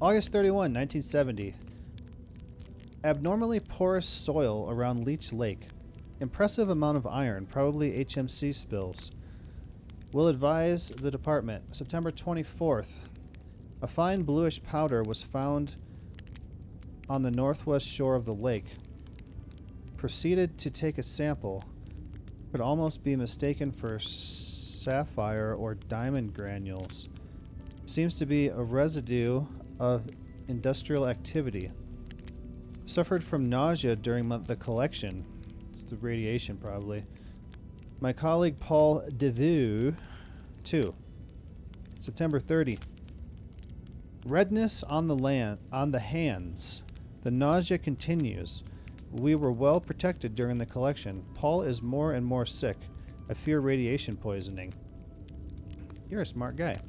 August 31, 1970. Abnormally porous soil around Leech Lake. Impressive amount of iron, probably HMC spills. Will advise the department. September 24th. A fine bluish powder was found on the northwest shore of the lake. Proceeded to take a sample. Could almost be mistaken for sapphire or diamond granules. Seems to be a residue of industrial activity. Suffered from nausea during the collection. It's the radiation, probably. My colleague Paul Deveux, 2. September 30. Redness on the hands. The nausea continues. We were well protected during the collection. Paul is more and more sick. I fear radiation poisoning. You're a smart guy.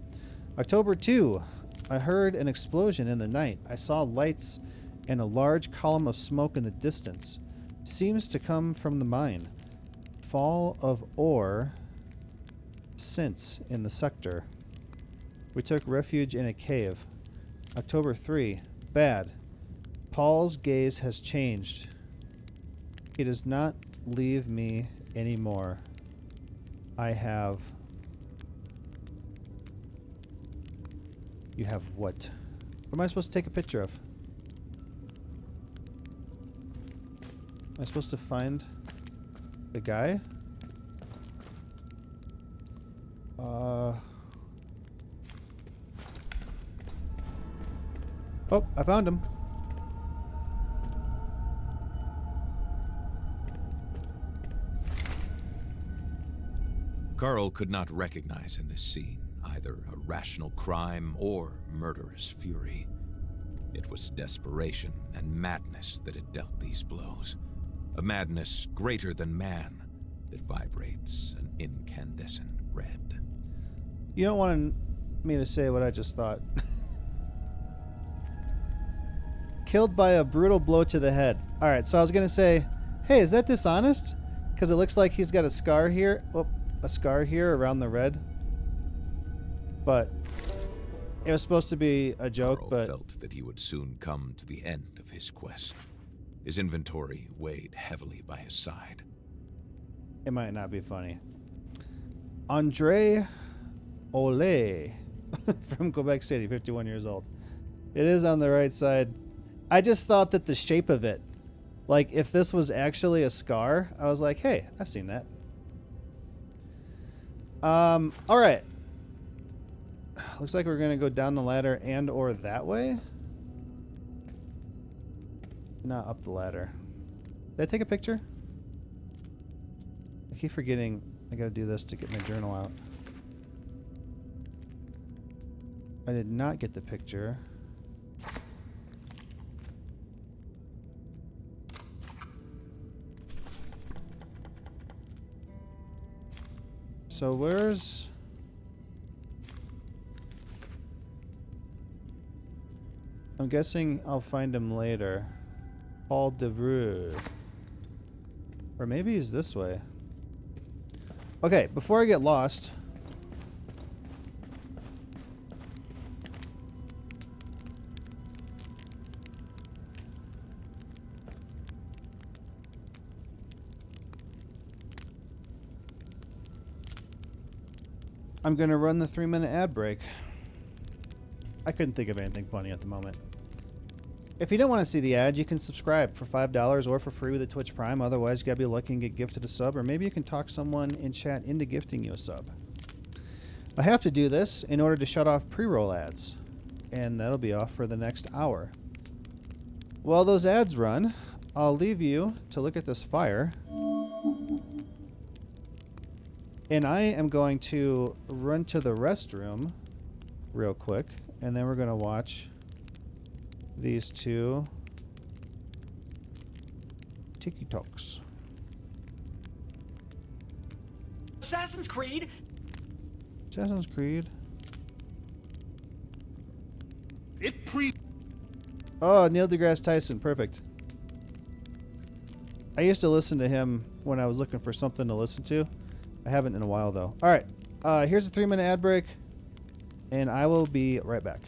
October 2. I heard an explosion in the night. I saw lights and a large column of smoke in the distance. Seems to come from the mine. Fall of ore since in the sector. We took refuge in a cave. October 3. Bad. Paul's gaze has changed. He does not leave me anymore. I have... You have what? What am I supposed to take a picture of? Am I supposed to find the guy? Oh, I found him. Carl could not recognize in this scene either a rational crime or murderous fury. It was desperation and madness that had dealt these blows. A madness greater than man that vibrates an incandescent red. You don't want me to say what I just thought. Killed by a brutal blow to the head. Alright, so I was going to say, hey, is that dishonest? Because it looks like he's got a scar here. Oh, a scar here around the red. But it was supposed to be a joke, Carl but... felt that he would soon come to the end of his quest. His inventory weighed heavily by his side. It might not be funny. Andre Ole from Quebec City, 51 years old. It is on the right side. I just thought that the shape of it, like if this was actually a scar, I was like, hey, I've seen that. All right. Looks like we're going to go down the ladder and or that way. Not up the ladder. Did I take a picture? I keep forgetting I gotta do this to get my journal out. I did not get the picture. So where's... I'm guessing I'll find him later. Paul Deveux. Or maybe he's this way. Okay, before I get lost... I'm gonna run the 3-minute ad break. I couldn't think of anything funny at the moment. If you don't want to see the ad, you can subscribe for $5 or for free with a Twitch Prime. Otherwise, you gotta be lucky and get gifted a sub, or maybe you can talk someone in chat into gifting you a sub. I have to do this in order to shut off pre-roll ads, and that'll be off for the next hour. While those ads run, I'll leave you to look at this fire. And I am going to run to the restroom real quick, and then we're going to watch these two TikToks. Assassin's Creed? Assassin's Creed. Oh, Neil deGrasse Tyson. Perfect. I used to listen to him when I was looking for something to listen to. I haven't in a while, though. All right. Here's a 3-minute ad break, and I will be right back.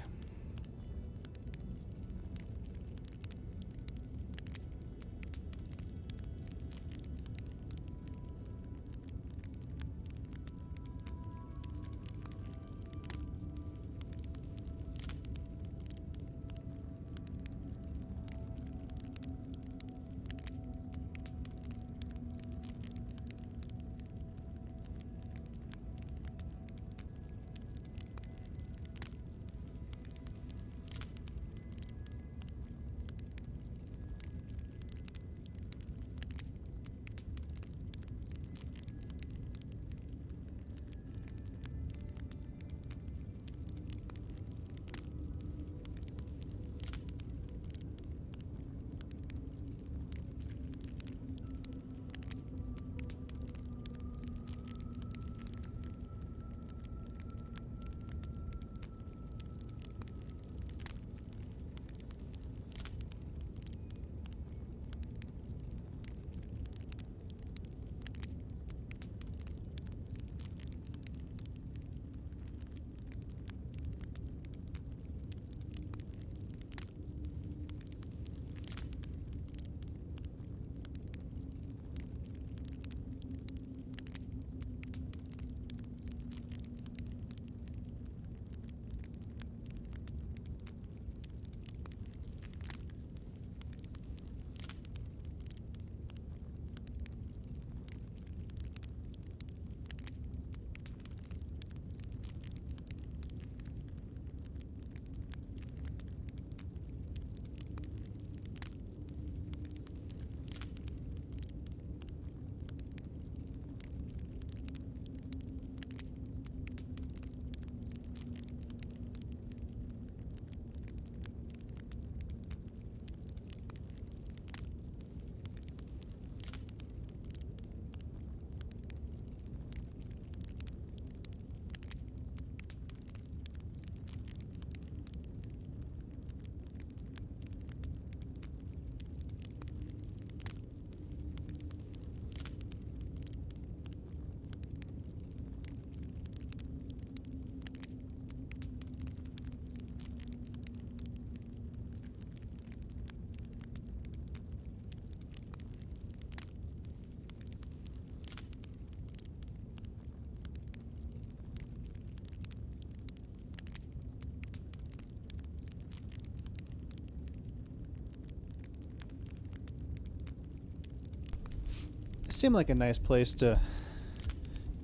Seemed like a nice place to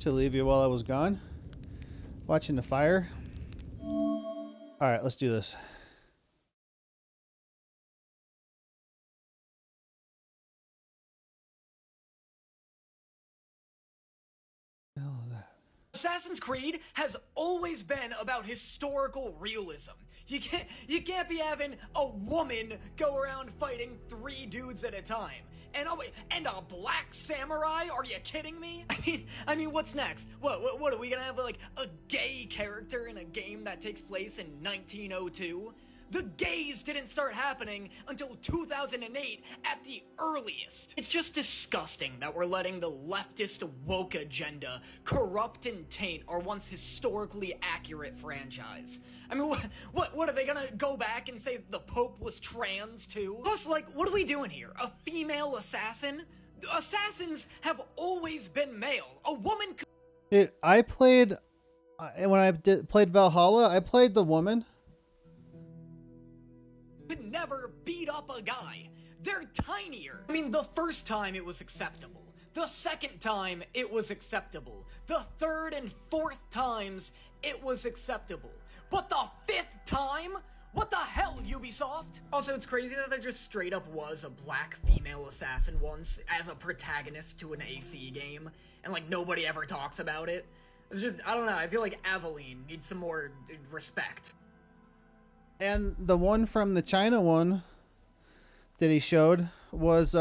leave you while I was gone. Watching the fire. Alright, let's do this. Assassin's Creed has always been about historical realism. You can't be having a woman go around fighting 3 dudes at a time. And a black samurai? Are you kidding me? I mean, what's next? What are we gonna have like a gay character in a game that takes place in 1902? The gays didn't start happening until 2008 at the earliest. It's just disgusting that we're letting the leftist woke agenda corrupt and taint our once historically accurate franchise. I mean, what are they gonna go back and say the Pope was trans too? Plus, like, what are we doing here? A female assassin? Assassins have always been male. A woman could... Dude, I played... when I played Valhalla, I played the woman. Could never beat up a guy. They're tinier. I mean, the first time it was acceptable. The second time it was acceptable. The third and fourth times it was acceptable. But the 5th time? What the hell, Ubisoft? Also, it's crazy that there just straight up was a black female assassin once as a protagonist to an AC game, and like nobody ever talks about it. It's just, I don't know, I feel like Aveline needs some more respect. And the one from the China one that he showed was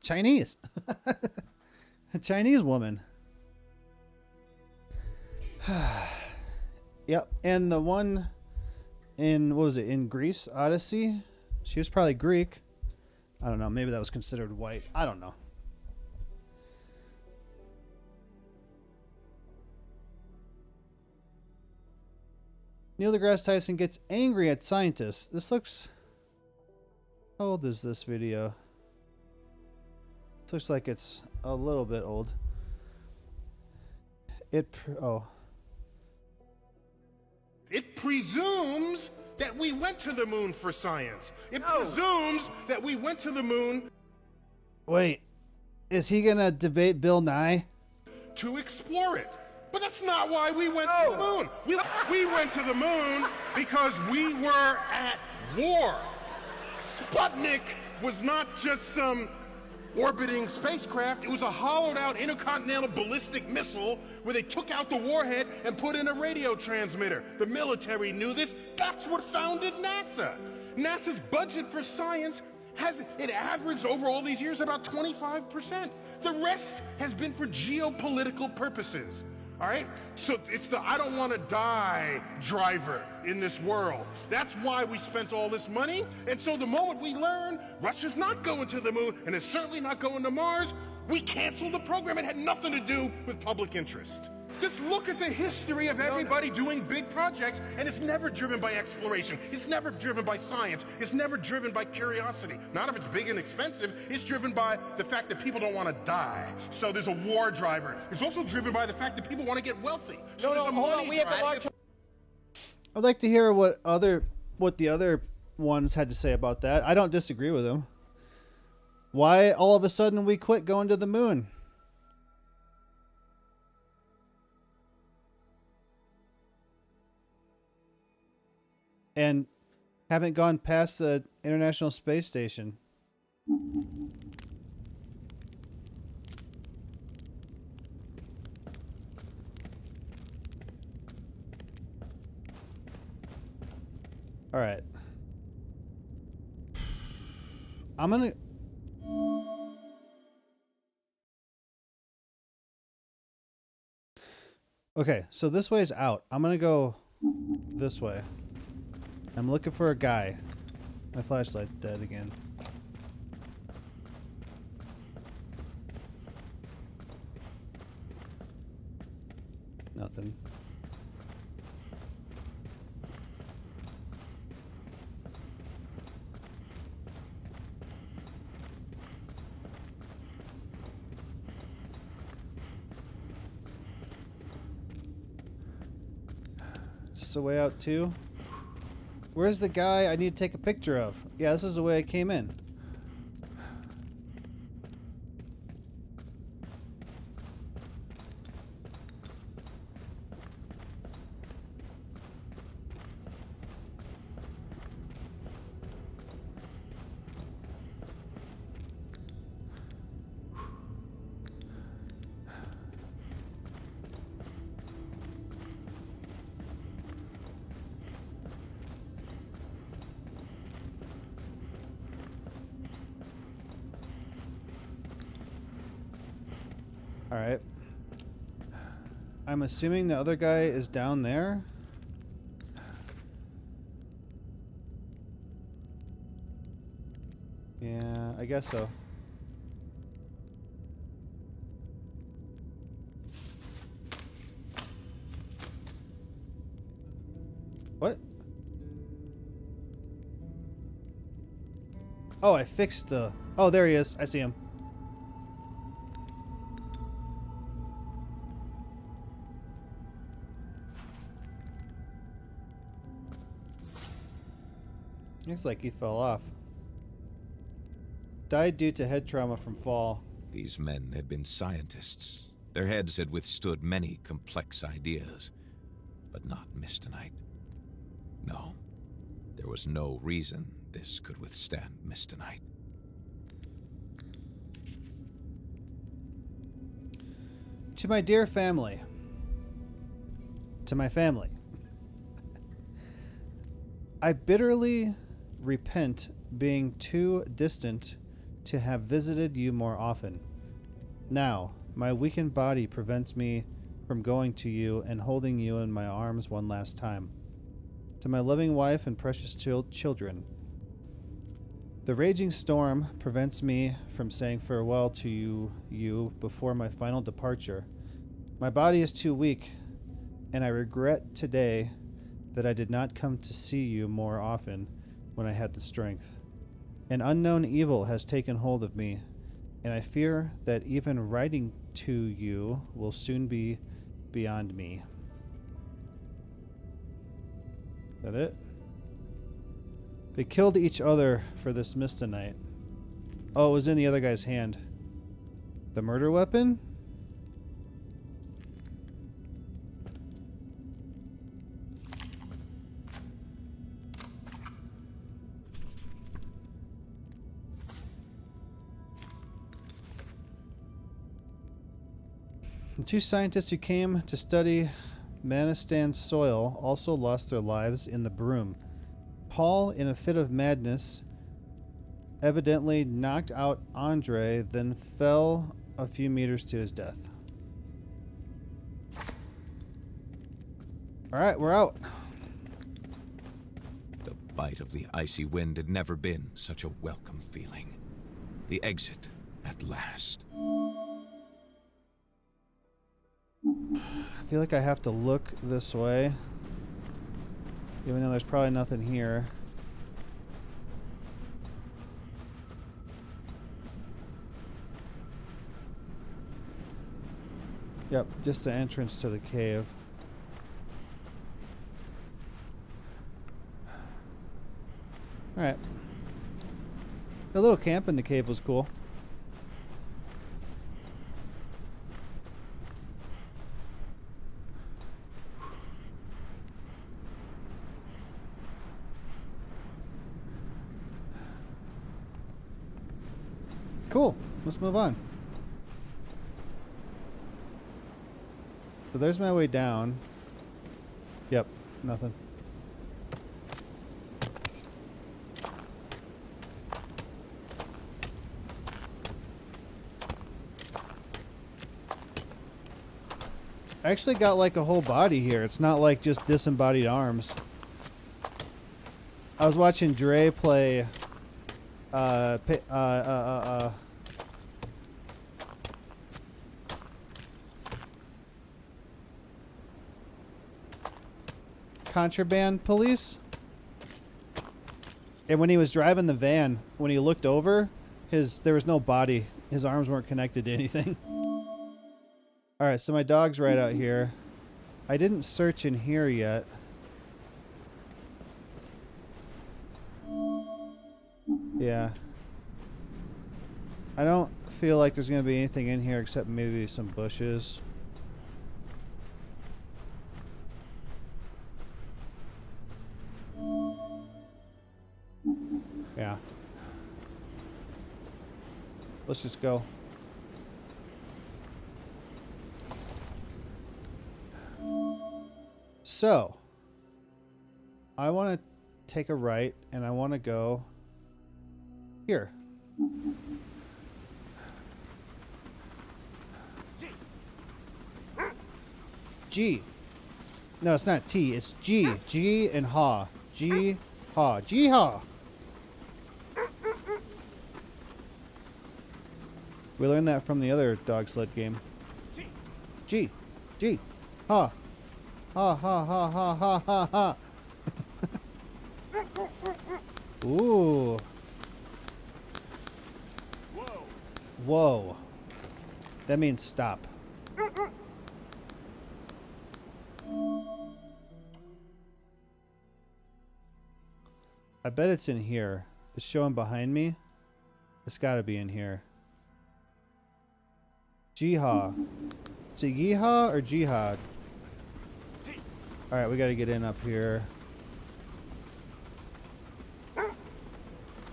Chinese. A Chinese woman. Yep. And the one in, what was it, in Greece, Odyssey? She was probably Greek. I don't know. Maybe that was considered white. I don't know. Neil deGrasse Tyson gets angry at scientists. This looks... How old is this video? This looks like it's a little bit old. It presumes that we went to the moon for science. It presumes that we went to the moon... Wait. Is he going to debate Bill Nye? ...to explore it. But that's not why we went to the moon. We went to the moon because we were at war. Sputnik was not just some orbiting spacecraft. It was a hollowed-out intercontinental ballistic missile where they took out the warhead and put in a radio transmitter. The military knew this. That's what founded NASA. NASA's budget for science it averaged over all these years about 25%. The rest has been for geopolitical purposes. All right? So it's the I don't want to die driver in this world. That's why we spent all this money. And so the moment we learn Russia's not going to the moon and it's certainly not going to Mars, we canceled the program. It had nothing to do with public interest. Just look at the history of everybody doing big projects, and it's never driven by exploration. It's never driven by science. It's never driven by curiosity. Not if it's big and expensive. It's driven by the fact that people don't want to die. So there's a war driver. It's also driven by the fact that people want to get wealthy. So No, hold on. We have to watch. I'd like to hear what the other ones had to say about that. I don't disagree with them. Why all of a sudden we quit going to the moon? And haven't gone past the International Space Station. All right. I'm gonna... Okay, so this way is out. I'm gonna go this way. I'm looking for a guy. My flashlight's dead again. Nothing. Is this a way out too? Where's the guy I need to take a picture of? Yeah, this is the way I came in. Alright. I'm assuming the other guy is down there. Yeah, I guess so. What? Oh, I fixed the... Oh, there he is. I see him. Looks like he fell off. Died due to head trauma from fall. These men had been scientists. Their heads had withstood many complex ideas, but not Mistonite. No, there was no reason this could withstand Mistonite. To my dear family. To my family. I bitterly repent being too distant to have visited you more often. Now, my weakened body prevents me from going to you and holding you in my arms one last time. To my loving wife and precious children. The raging storm prevents me from saying farewell to you before my final departure. My body is too weak, and I regret today that I did not come to see you more often when I had the strength. An unknown evil has taken hold of me, and I fear that even writing to you will soon be beyond me. Is that it? They killed each other for this Mistonite. Oh, it was in the other guy's hand. The murder weapon? The two scientists who came to study Manistan's soil also lost their lives in the Brume. Paul, in a fit of madness, evidently knocked out Andre, then fell a few meters to his death. Alright, we're out. The bite of the icy wind had never been such a welcome feeling. The exit, at last. I feel like I have to look this way, even though there's probably nothing here. Yep, just the entrance to the cave. Alright. The little camp in the cave was cool. Cool. Let's move on. So there's my way down. Yep, nothing. I actually got like a whole body here. It's not like just disembodied arms. I was watching Dre play Contraband Police, and when he was driving the van, when he looked over, there was no body. His arms weren't connected to anything. Alright, so my dog's right out here. I didn't search in here yet. Yeah. I don't feel like there's going to be anything in here except maybe some bushes. Yeah. Let's just go. So, I want to take a right and I want to go here. G. No, it's not T. It's G. G and ha. G, ha. G, ha. We learned that from the other dog sled game. G. G. Ha. Ha, ha, ha, ha, ha, ha, ha. Ooh. Whoa. Whoa. That means stop. I bet it's in here. It's showing behind me. It's got to be in here. Jihad. Is it Yeehaw or Jihad? Alright, we got to get in up here.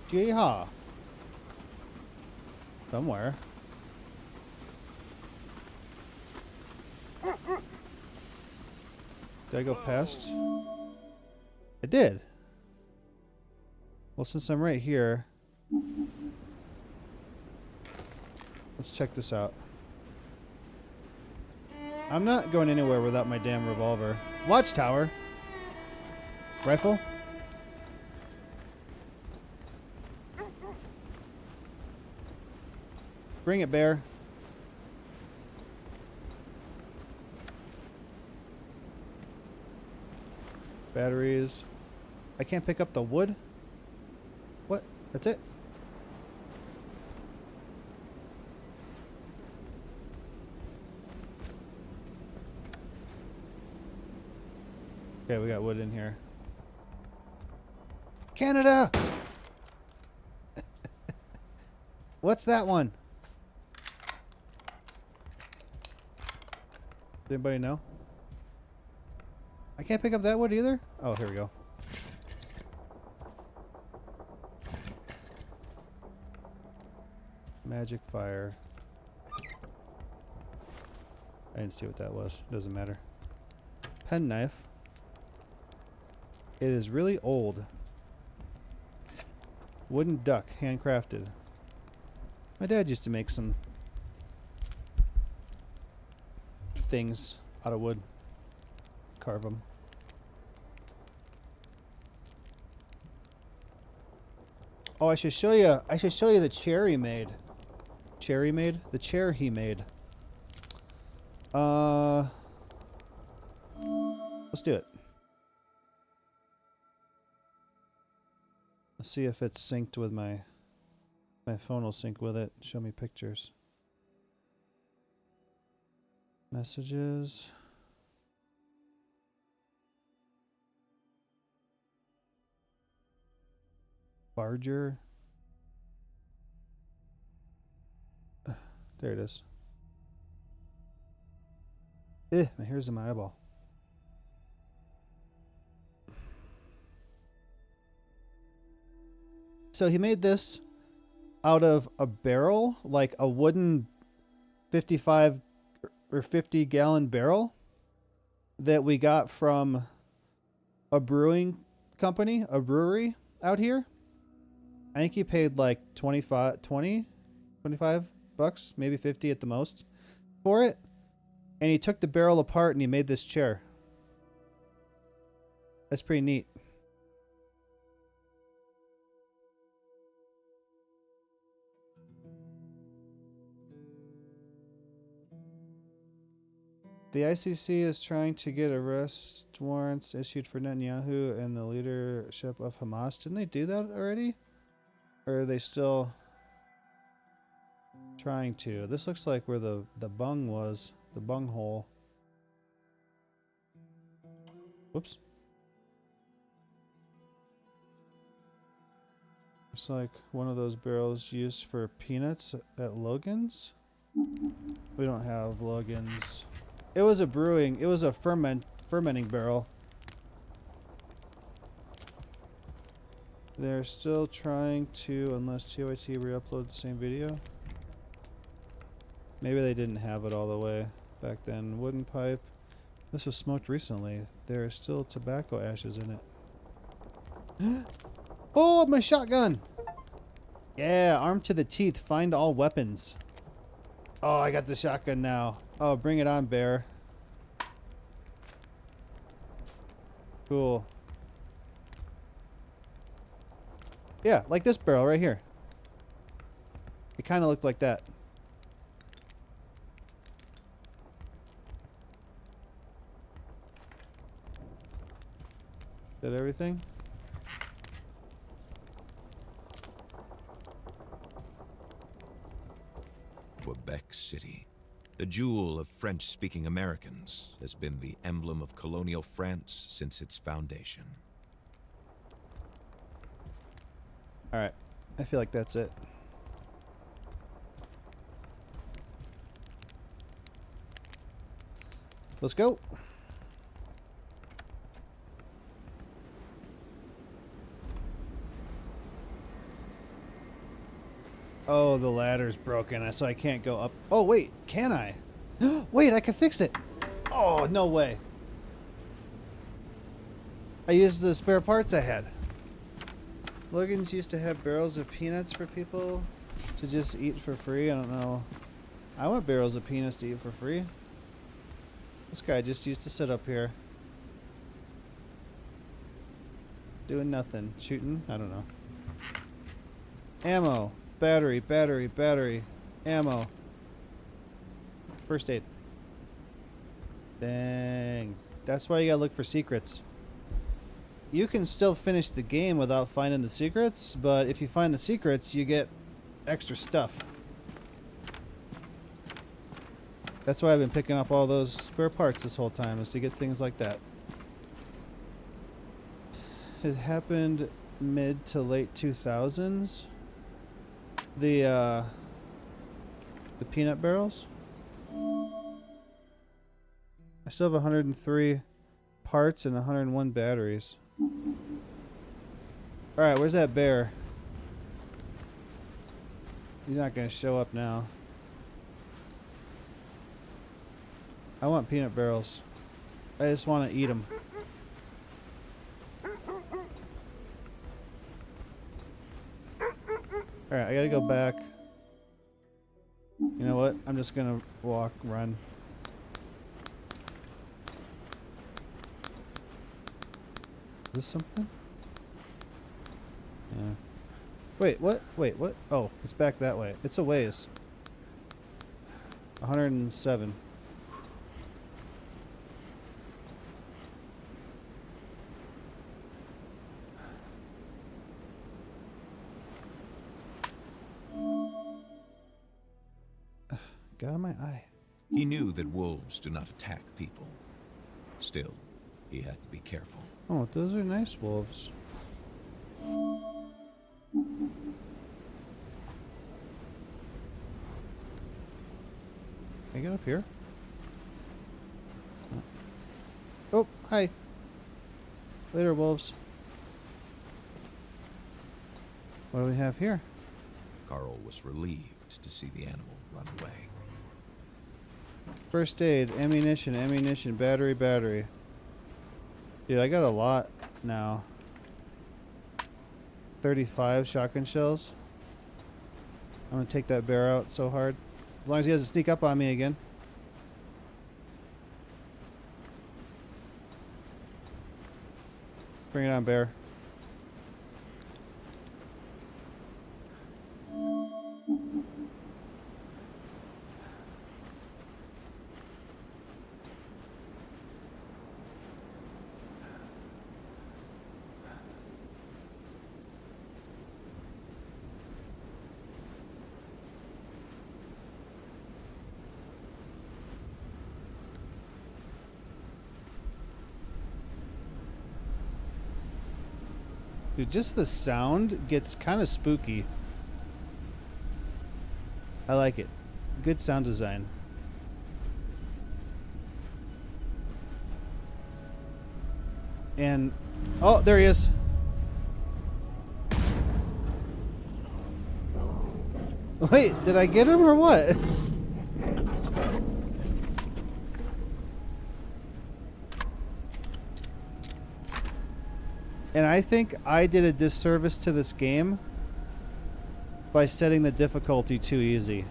Jihad. Somewhere. Did I go past? I did. Well, since I'm right here, let's check this out. I'm not going anywhere without my damn revolver. Watchtower. Rifle? Bring it, bear. Batteries. I can't pick up the wood? What? That's it? Okay, we got wood in here. Canada! What's that one? Does anybody know? I can't pick up that wood either? Oh, here we go. Magic fire. I didn't see what that was. Doesn't matter. Pen knife. It is really old. Wooden duck, handcrafted. My dad used to make some things out of wood. Carve them. Oh, I should show you. I should show you the chair he made. Chair he made? The chair he made. Let's do it. Let's see if it's synced with my phone will sync with it. Show me pictures. Messages. Barger. There it is. My hair's in my eyeball. So he made this out of a barrel, like a wooden 55 or 50 gallon barrel that we got from a brewing company, a brewery out here. I think he paid like 25 bucks, maybe 50 at the most for it. And he took the barrel apart and he made this chair. That's pretty neat. The ICC is trying to get arrest warrants issued for Netanyahu and the leadership of Hamas. Didn't they do that already? Or are they still trying to? This looks like where the bung was. The bung hole. Whoops. Looks like one of those barrels used for peanuts at Logan's. We don't have Logan's. It was a brewing. It was a fermenting barrel. They're still trying to, unless TYT re-upload the same video. Maybe they didn't have it all the way back then. Wooden pipe. This was smoked recently. There are still tobacco ashes in it. Oh, my shotgun! Yeah, armed to the teeth. Find all weapons. Oh, I got the shotgun now. Oh, bring it on, bear. Cool. Yeah, like this barrel right here. It kind of looked like that. Is that everything? Quebec City, the jewel of French-speaking Americans, has been the emblem of colonial France since its foundation. Alright, I feel like that's it. Let's go. Oh, the ladder's broken, so I can't go up. Oh, wait, can I? Wait, I can fix it. Oh, no way. I used the spare parts I had. Logan's used to have barrels of peanuts for people to just eat for free. I don't know. I want barrels of peanuts to eat for free. This guy just used to sit up here. Doing nothing. Shooting? I don't know. Ammo. Battery, battery, battery. Ammo. First aid. Dang. That's why you gotta look for secrets. You can still finish the game without finding the secrets, but if you find the secrets, you get extra stuff. That's why I've been picking up all those spare parts this whole time, is to get things like that. It happened mid to late 2000s. The peanut barrels. I still have 103 parts and 101 batteries. Alright, where's that bear? He's not gonna show up now. I want peanut barrels. I just want to eat them. Alright, I gotta go back. You know what? I'm just gonna walk, run. Is this something? Yeah. Wait, what? Wait, what? Oh, it's back that way. It's a ways. 107. Got in my eye. He knew that wolves do not attack people. Still, he had to be careful. Oh, those are nice wolves. Can I get up here? Oh, hi. Later, wolves. What do we have here? Carl was relieved to see the animal run away. First aid, ammunition, ammunition, battery, battery. Dude, I got a lot now. 35 shotgun shells. I'm gonna take that bear out so hard. As long as he doesn't sneak up on me again. Bring it on, bear. Dude, just the sound gets kind of spooky. I like it. Good sound design. And oh, there he is. Wait, did I get him or what? And I think I did a disservice to this game by setting the difficulty too easy.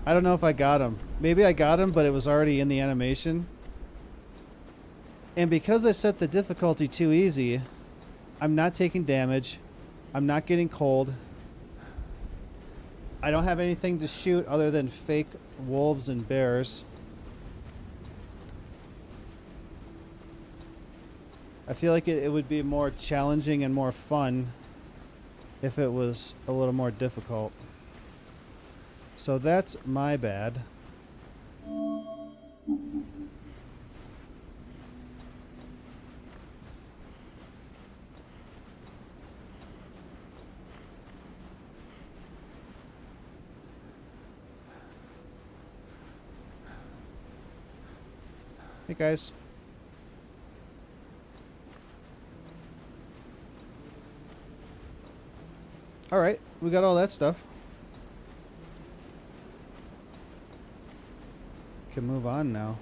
I don't know if I got him. Maybe I got him, but it was already in the animation. And because I set the difficulty too easy, I'm not taking damage. I'm not getting cold. I don't have anything to shoot other than fake wolves and bears. I feel like it would be more challenging and more fun if it was a little more difficult. So that's my bad. Hey guys. Alright, we got all that stuff. Can move on now.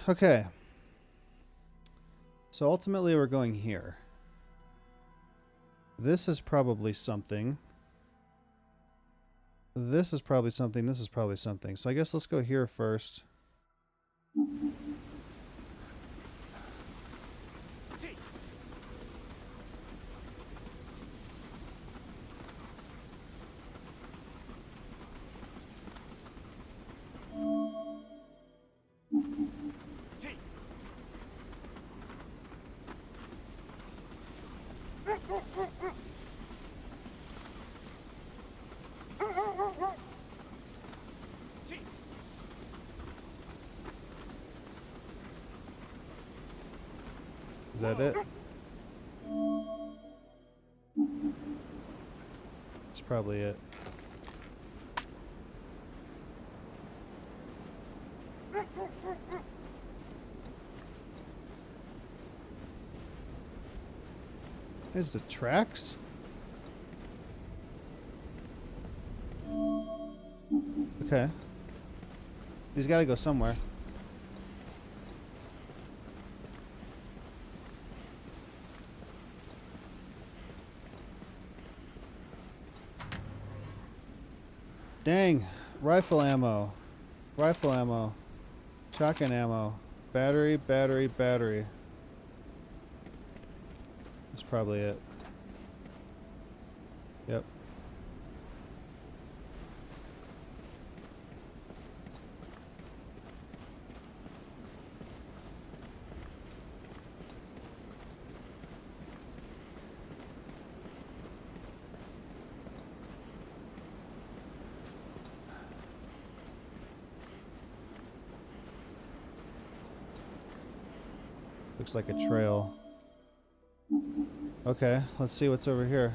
Okay. So ultimately we're going here. This is probably something. This is probably something. This is probably something. So I guess let's go here first. Is that it? That's probably it. Is the tracks? Okay. He's got to go somewhere. Dang. Rifle ammo. Rifle ammo. Shotgun ammo. Battery, battery, battery. That's probably it. Yep. Looks like a trail. Okay, let's see what's over here.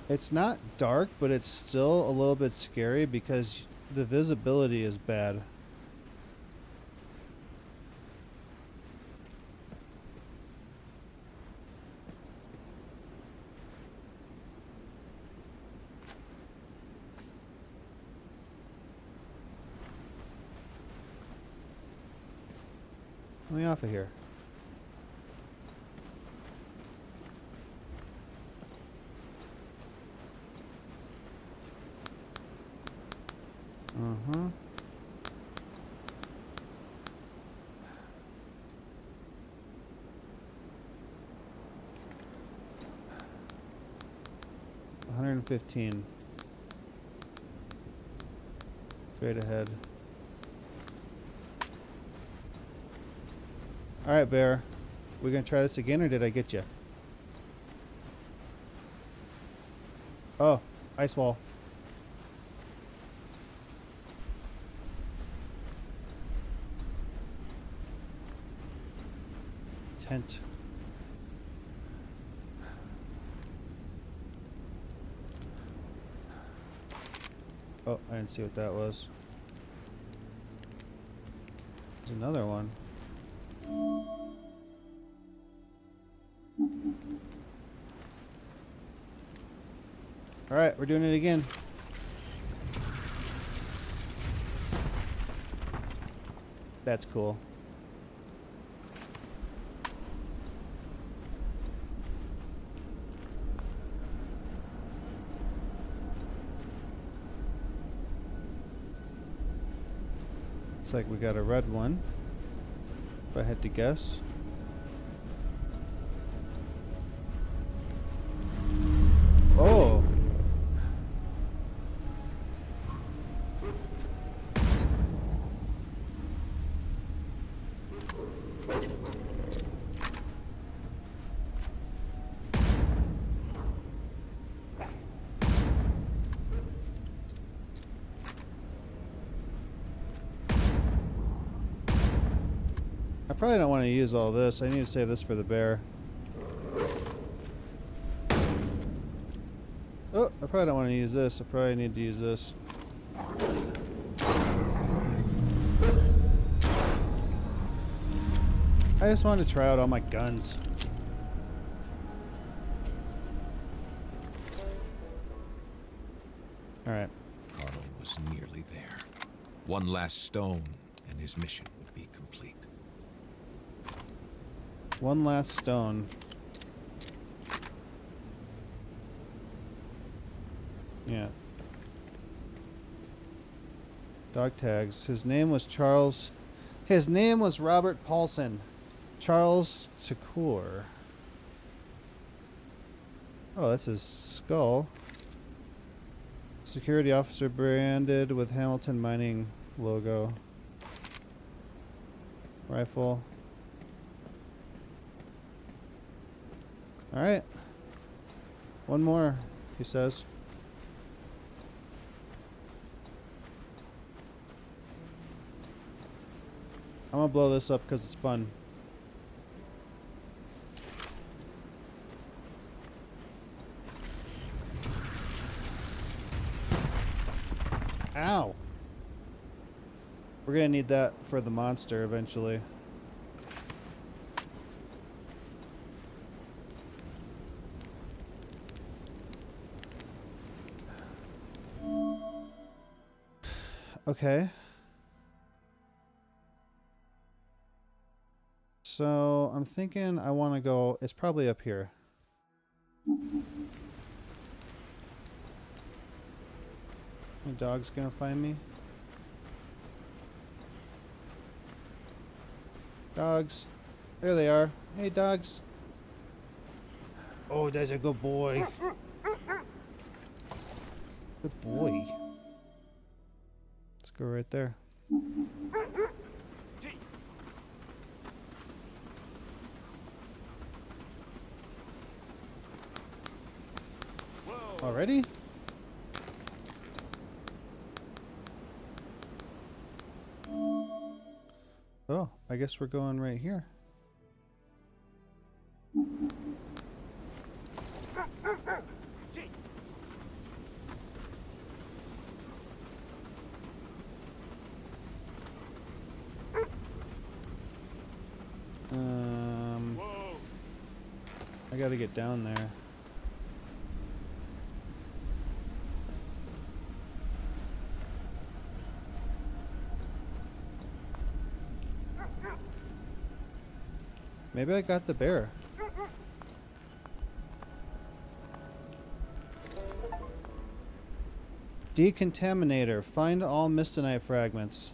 It's not dark, but it's still a little bit scary because the visibility is bad. Let me off of here. Uh-huh. $115. Straight ahead. Alright, Bear. We gonna try this again, or did I get you? Oh, ice wall. Tent. Oh, I didn't see what that was. There's another one. Alright, we're doing it again. That's cool. Looks like we got a red one, if I had to guess. Oh! I probably don't want to use all this. I need to save this for the bear. Oh, I probably don't want to use this. I probably need to use this. I just wanted to try out all my guns. Alright. Carl was nearly there. One last stone, and his mission would be complete. One last stone. Yeah. Dog tags. His name was Charles. His name was Robert Paulson. Charles Shakur. Oh, that's his skull. Security officer branded with Hamilton Mining logo. Rifle. Alright. One more, he says. I'm gonna blow this up because it's fun. Ow! We're gonna need that for the monster eventually. Okay. So I'm thinking I want to go. It's probably up here. My dog's gonna find me. Dogs. There they are. Hey, dogs. Oh, that's a good boy. Good boy. Let's go right there. Already? Oh, I guess we're going right here. I gotta get down there. Maybe I got the bear. Decontaminator. Find all mistonite fragments.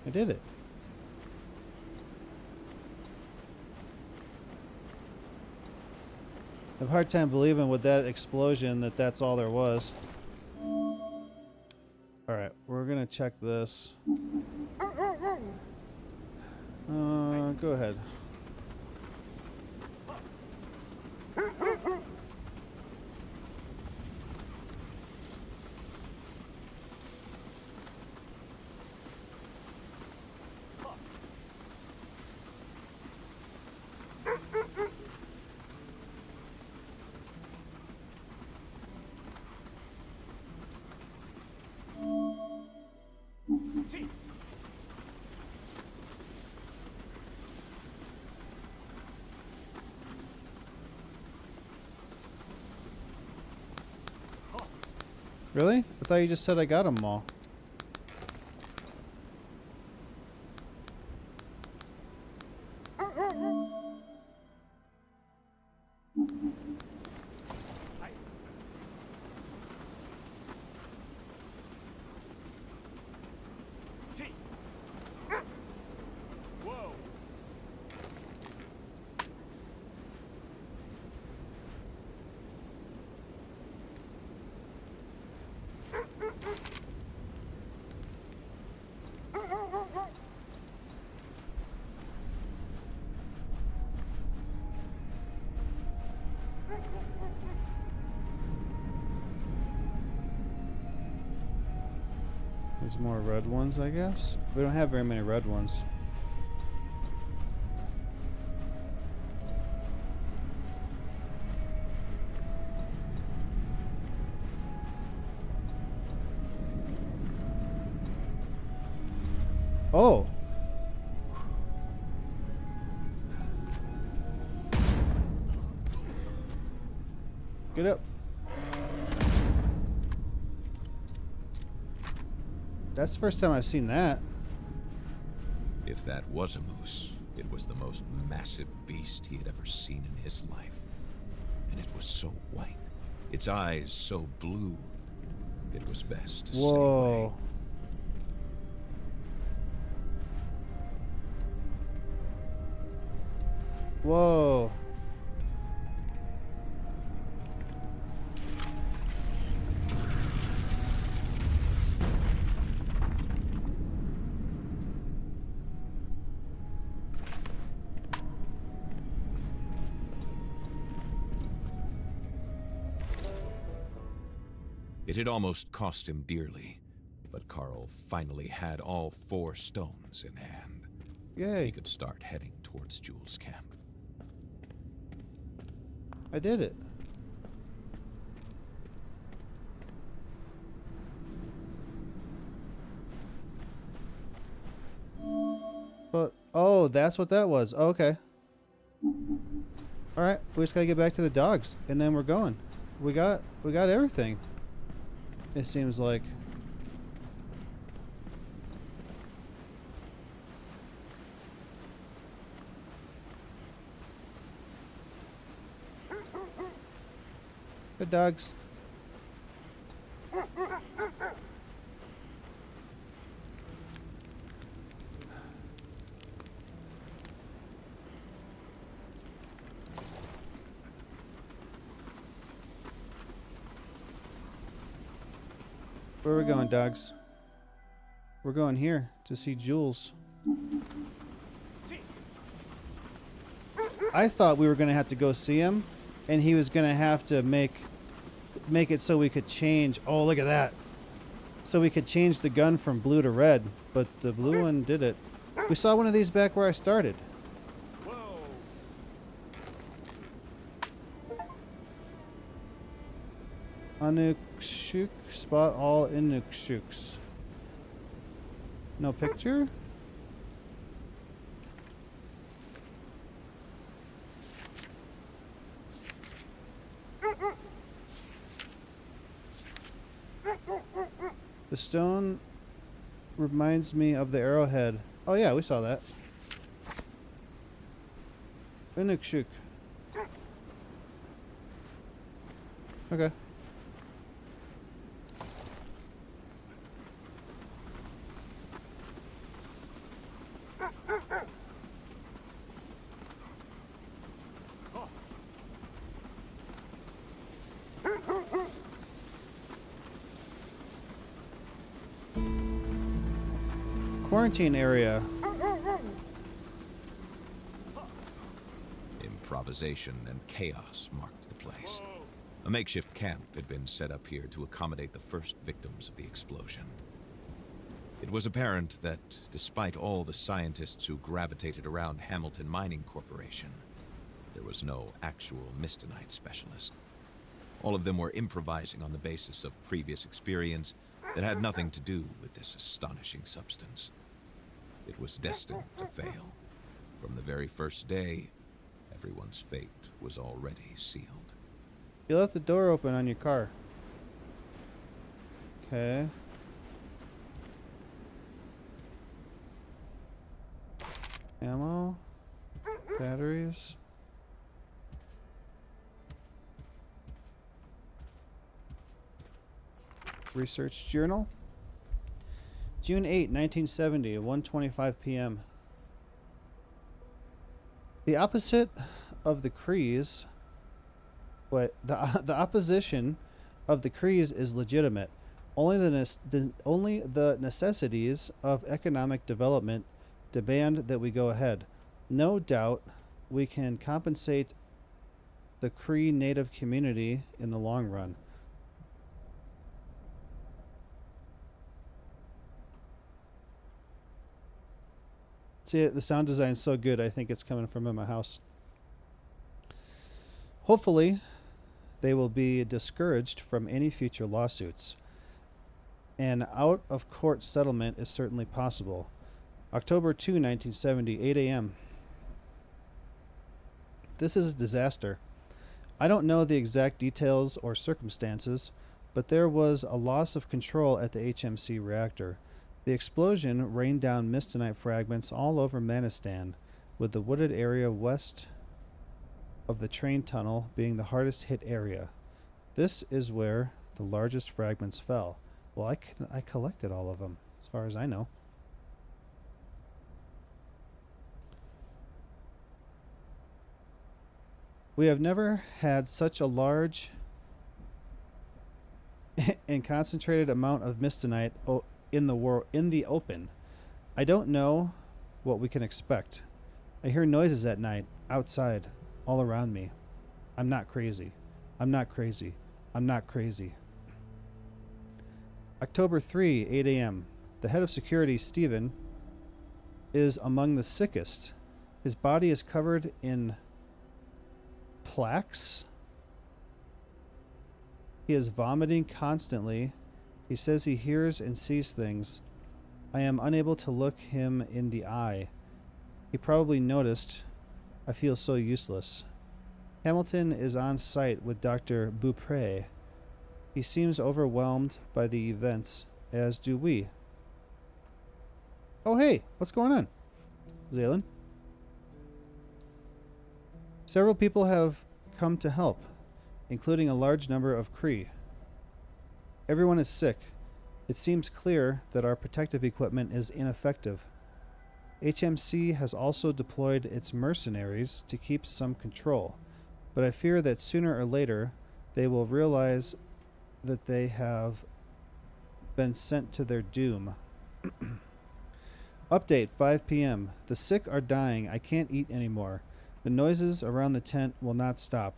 I did it. I have a hard time believing with that explosion that that's all there was. Alright, we're gonna check this. Go ahead. Really? I thought you just said I got them all. There's more red ones, I guess. We don't have very many red ones. Oh! Get up. That's the first time I've seen that. If that was a moose, it was the most massive beast he had ever seen in his life. And it was so white, its eyes so blue, it was best to stay away. Whoa. Whoa. It had almost cost him dearly, but Carl finally had all 4 stones in hand. Yay. He could start heading towards Jules' camp. I did it. But oh, that's what that was. Okay. All right, we just gotta get back to the dogs, and then we're going. We got everything. It seems like. Good dogs. Where are we going, dogs? We're going here to see Jules. I thought we were going to have to go see him, and he was going to have to make it so we could change. Oh, look at that. So we could change the gun from blue to red, but the blue one did it. We saw one of these back where I started. Anukshuk, spot all Inukshuks. No picture? The stone reminds me of the arrowhead. Oh yeah, we saw that. Inukshuk. Okay. Quarantine area. Improvisation and chaos marked the place. A makeshift camp had been set up here to accommodate the first victims of the explosion. It was apparent that, despite all the scientists who gravitated around Hamilton Mining Corporation, there was no actual Mistonite specialist. All of them were improvising on the basis of previous experience that had nothing to do with this astonishing substance. It was destined to fail. From the very first day, everyone's fate was already sealed. You left the door open on your car. Okay. Ammo. Batteries. Research journal. June 8, 1970, 1:25 p.m. The opposite of the Crees, the opposition of the Crees is legitimate. Only the necessities of economic development demand that we go ahead. No doubt we can compensate the Cree native community in the long run. See, the sound design is so good, I think it's coming from in my house. Hopefully, they will be discouraged from any future lawsuits. An out-of-court settlement is certainly possible. October 2, 1970, 8 a.m. This is a disaster. I don't know the exact details or circumstances, but there was a loss of control at the HMC reactor. The explosion rained down mistonite fragments all over Manistan, with the wooded area west of the train tunnel being the hardest hit area. This is where the largest fragments fell. Well, I collected all of them, as far as I know. We have never had such a large and concentrated amount of mistonite in the open. I don't know what we can expect. I hear noises at night, outside, all around me. I'm not crazy. I'm not crazy. I'm not crazy. October 3, 8 a.m. The head of security, Stephen, is among the sickest. His body is covered in plaques. He is vomiting constantly. He says he hears and sees things. I am unable to look him in the eye. He probably noticed. I feel so useless. Hamilton is on site with Dr. Beaupre. He seems overwhelmed by the events, as do we. Oh, hey, what's going on? Zaylen? Several people have come to help, including a large number of Kree. Everyone is sick. It seems clear that our protective equipment is ineffective. HMC has also deployed its mercenaries to keep some control, but I fear that sooner or later they will realize that they have been sent to their doom. Update 5 p.m. The sick are dying. I can't eat anymore. The noises around the tent will not stop.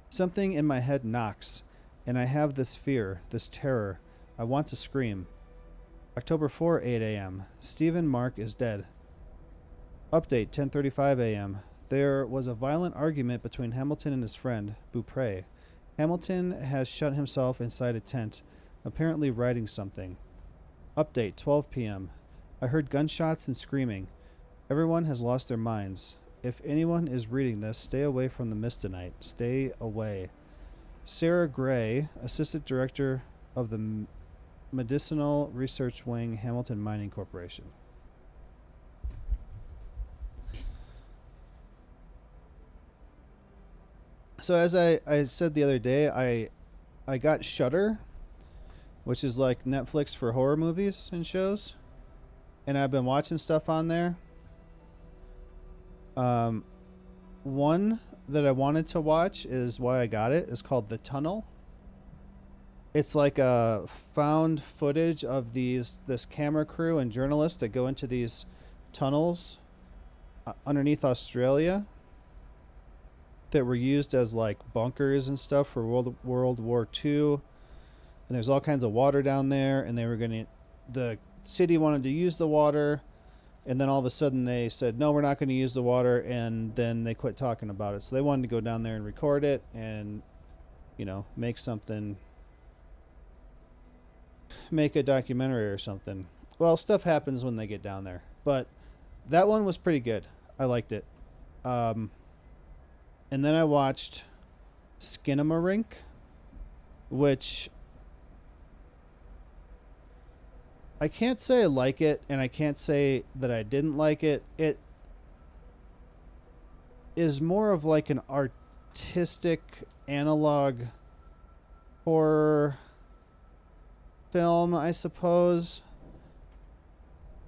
Something in my head knocks, and I have this fear, this terror. I want to scream. October 4, 8 a.m. Stephen Mark is dead. Update 10:35 a.m. There was a violent argument between Hamilton and his friend, Beaupre. Hamilton has shut himself inside a tent, apparently writing something. Update 12 p.m. I heard gunshots and screaming. Everyone has lost their minds. If anyone is reading this, stay away from the mistonite. Stay away. Sarah Gray, Assistant Director of the Medicinal Research Wing, Hamilton Mining Corporation. So as I said the other day, I got Shudder, which is like Netflix for horror movies and shows, and I've been watching stuff on there. One that I wanted to watch is why I got it. Is called The Tunnel. It's like a found footage of this camera crew and journalists that go into these tunnels underneath Australia that were used as like bunkers and stuff for World War II. And there's all kinds of water down there, and the city wanted to use the water, and then all of a sudden they said, no, we're not going to use the water, and then they quit talking about it. So they wanted to go down there and record it and, make a documentary or something. Well, stuff happens when they get down there. But that one was pretty good. I liked it. And then I watched Skinamarink, which I can't say I like it, and I can't say that I didn't like it. It is more of like an artistic analog horror film, I suppose.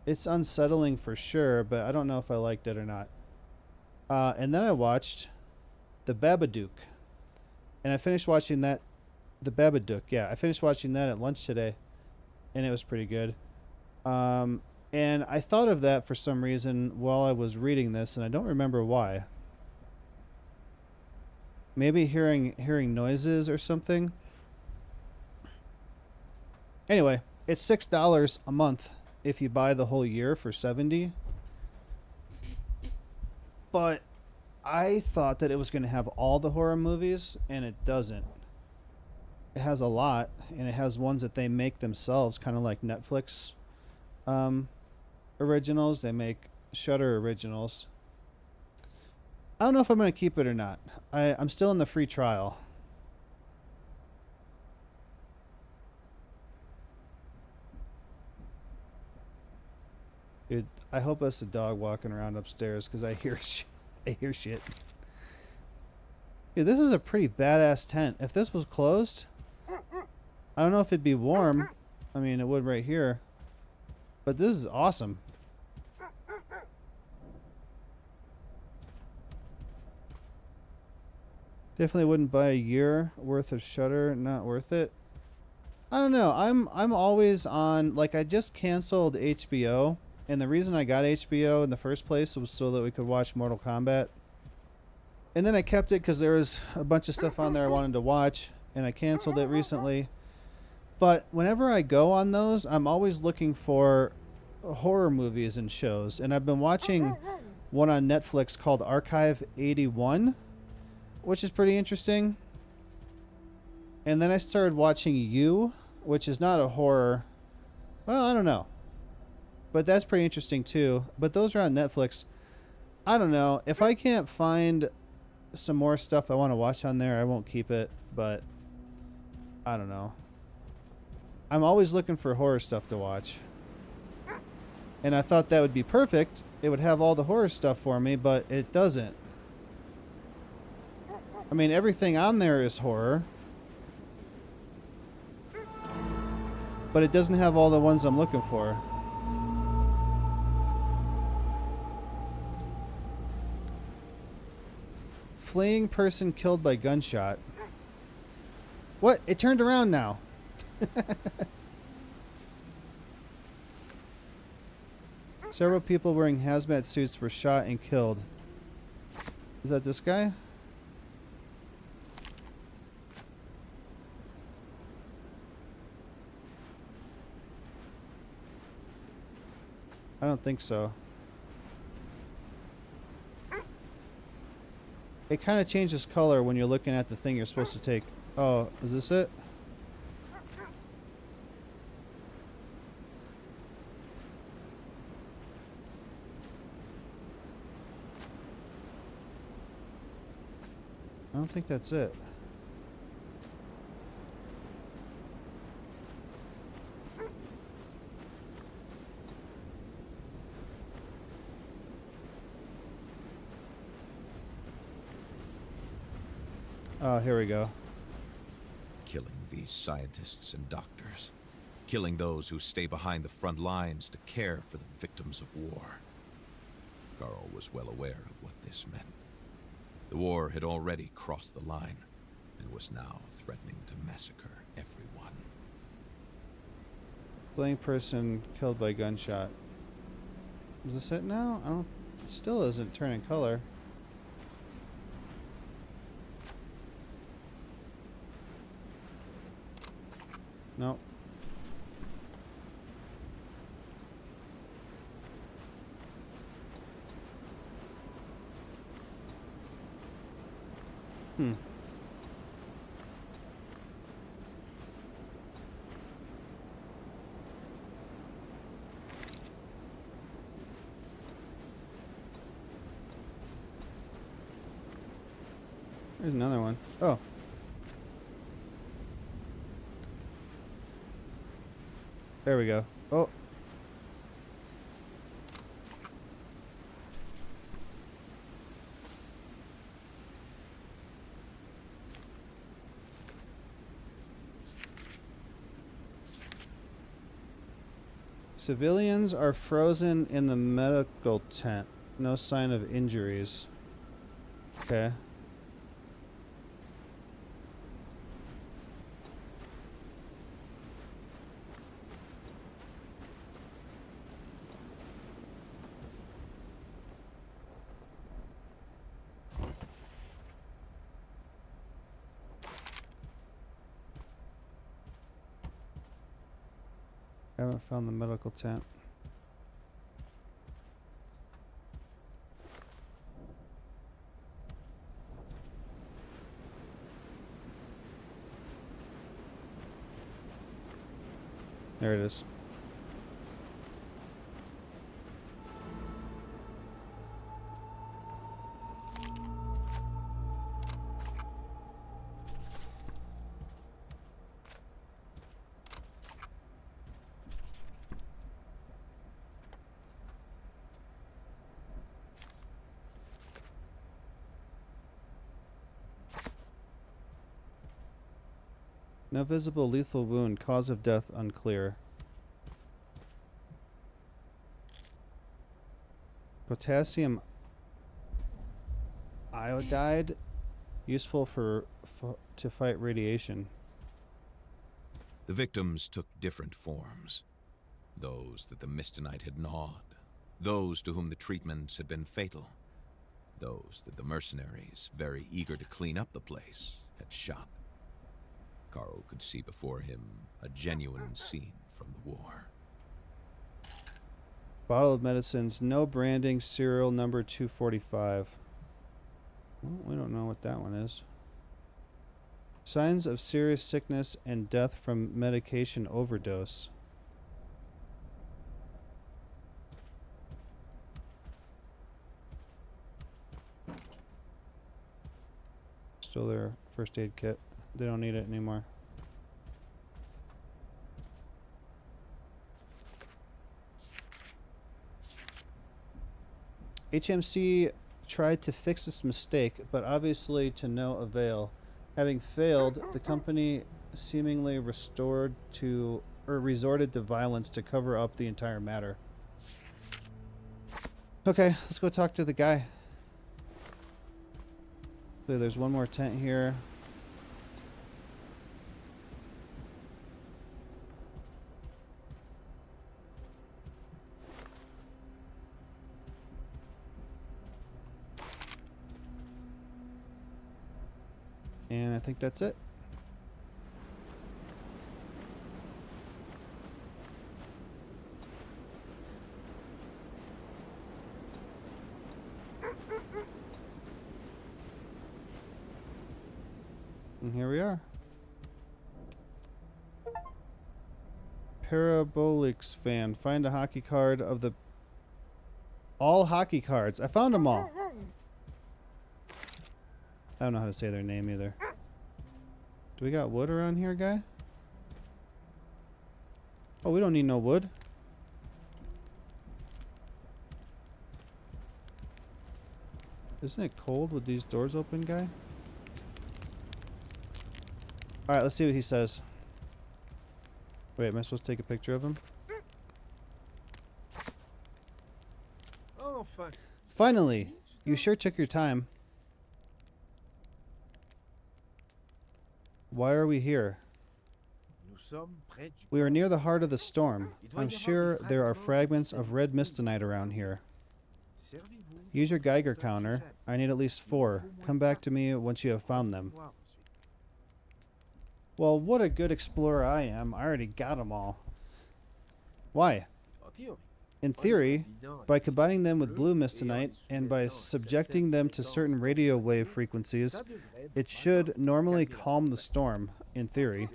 It's unsettling for sure, but I don't know if I liked it or not. And then I watched The Babadook. And I finished watching that. The Babadook, yeah. I finished watching that at lunch today, and it was pretty good. And I thought of that for some reason while I was reading this, and I don't remember why. Maybe hearing noises or something. Anyway, it's $6 a month if you buy the whole year for $70. But I thought that it was going to have all the horror movies, and it doesn't. It has a lot, and it has ones that they make themselves, kind of like Netflix originals. They make Shudder originals. I don't know if I'm going to keep it or not. I'm still in the free trial. Dude, I hope that's a dog walking around upstairs because I hear I hear shit. Dude, this is a pretty badass tent. If this was closed, I don't know if it'd be warm. I mean, it would right here. But this is awesome. Definitely wouldn't buy a year worth of Shudder. Not worth it. I don't know. I'm always on, like, I just canceled HBO, and the reason I got HBO in the first place was so that we could watch Mortal Kombat. And then I kept it because there was a bunch of stuff on there I wanted to watch, and I canceled it recently. But whenever I go on those, I'm always looking for horror movies and shows. And I've been watching one on Netflix called Archive 81, which is pretty interesting. And then I started watching You, which is not a horror. Well, I don't know. But that's pretty interesting too. But those are on Netflix. I don't know. If I can't find some more stuff I want to watch on there, I won't keep it. But I don't know. I'm always looking for horror stuff to watch. And I thought that would be perfect. It would have all the horror stuff for me, but it doesn't. I mean, everything on there is horror. But it doesn't have all the ones I'm looking for. Fleeing person killed by gunshot. What? It turned around now. Several people wearing hazmat suits were shot and killed. Is that this guy? I don't think so. It kind of changes color when you're looking at the thing you're supposed to take. Oh, is this it? I don't think that's it. Oh, here we go. Killing these scientists and doctors. Killing those who stay behind the front lines to care for the victims of war. Carl was well aware of what this meant. The war had already crossed the line and was now threatening to massacre everyone. Fleeing person killed by gunshot. Is this it now? I don't. It still isn't turning color. Nope. There's another one. Oh. There we go. Oh. Civilians are frozen in the medical tent. No sign of injuries. Okay. I haven't found the medical tent. There it is. No visible lethal wound. Cause of death unclear. Potassium iodide, useful to fight radiation. The victims took different forms. Those that the Mistonite had gnawed. Those to whom the treatments had been fatal. Those that the mercenaries, very eager to clean up the place, had shot. Carl could see before him a genuine scene from the war. Bottle of medicines, no branding, serial number 245. Well, we don't know what that one is. Signs of serious sickness and death from medication overdose. Still their first aid kit. They don't need it anymore. HMC tried to fix this mistake, but obviously to no avail. Having failed, the company seemingly resorted to violence to cover up the entire matter. Okay, let's go talk to the guy. So there's one more tent here. And I think that's it. And here we are. Parabolics fan. Find a hockey card of the... All hockey cards. I found them all. I don't know how to say their name either. Do we got wood around here, guy? Oh, we don't need no wood. Isn't it cold with these doors open, guy? Alright, let's see what he says. Wait, am I supposed to take a picture of him? Oh, fuck. Finally! You sure took your time. Why are we here? We are near the heart of the storm. I'm sure there are fragments of red mistonite around here. Use your Geiger counter. I need at least 4. Come back to me once you have found them. Well, what a good explorer I am. I already got them all. Why? In theory, by combining them with blue mistonite and by subjecting them to certain radio wave frequencies, it should normally calm the storm, in theory.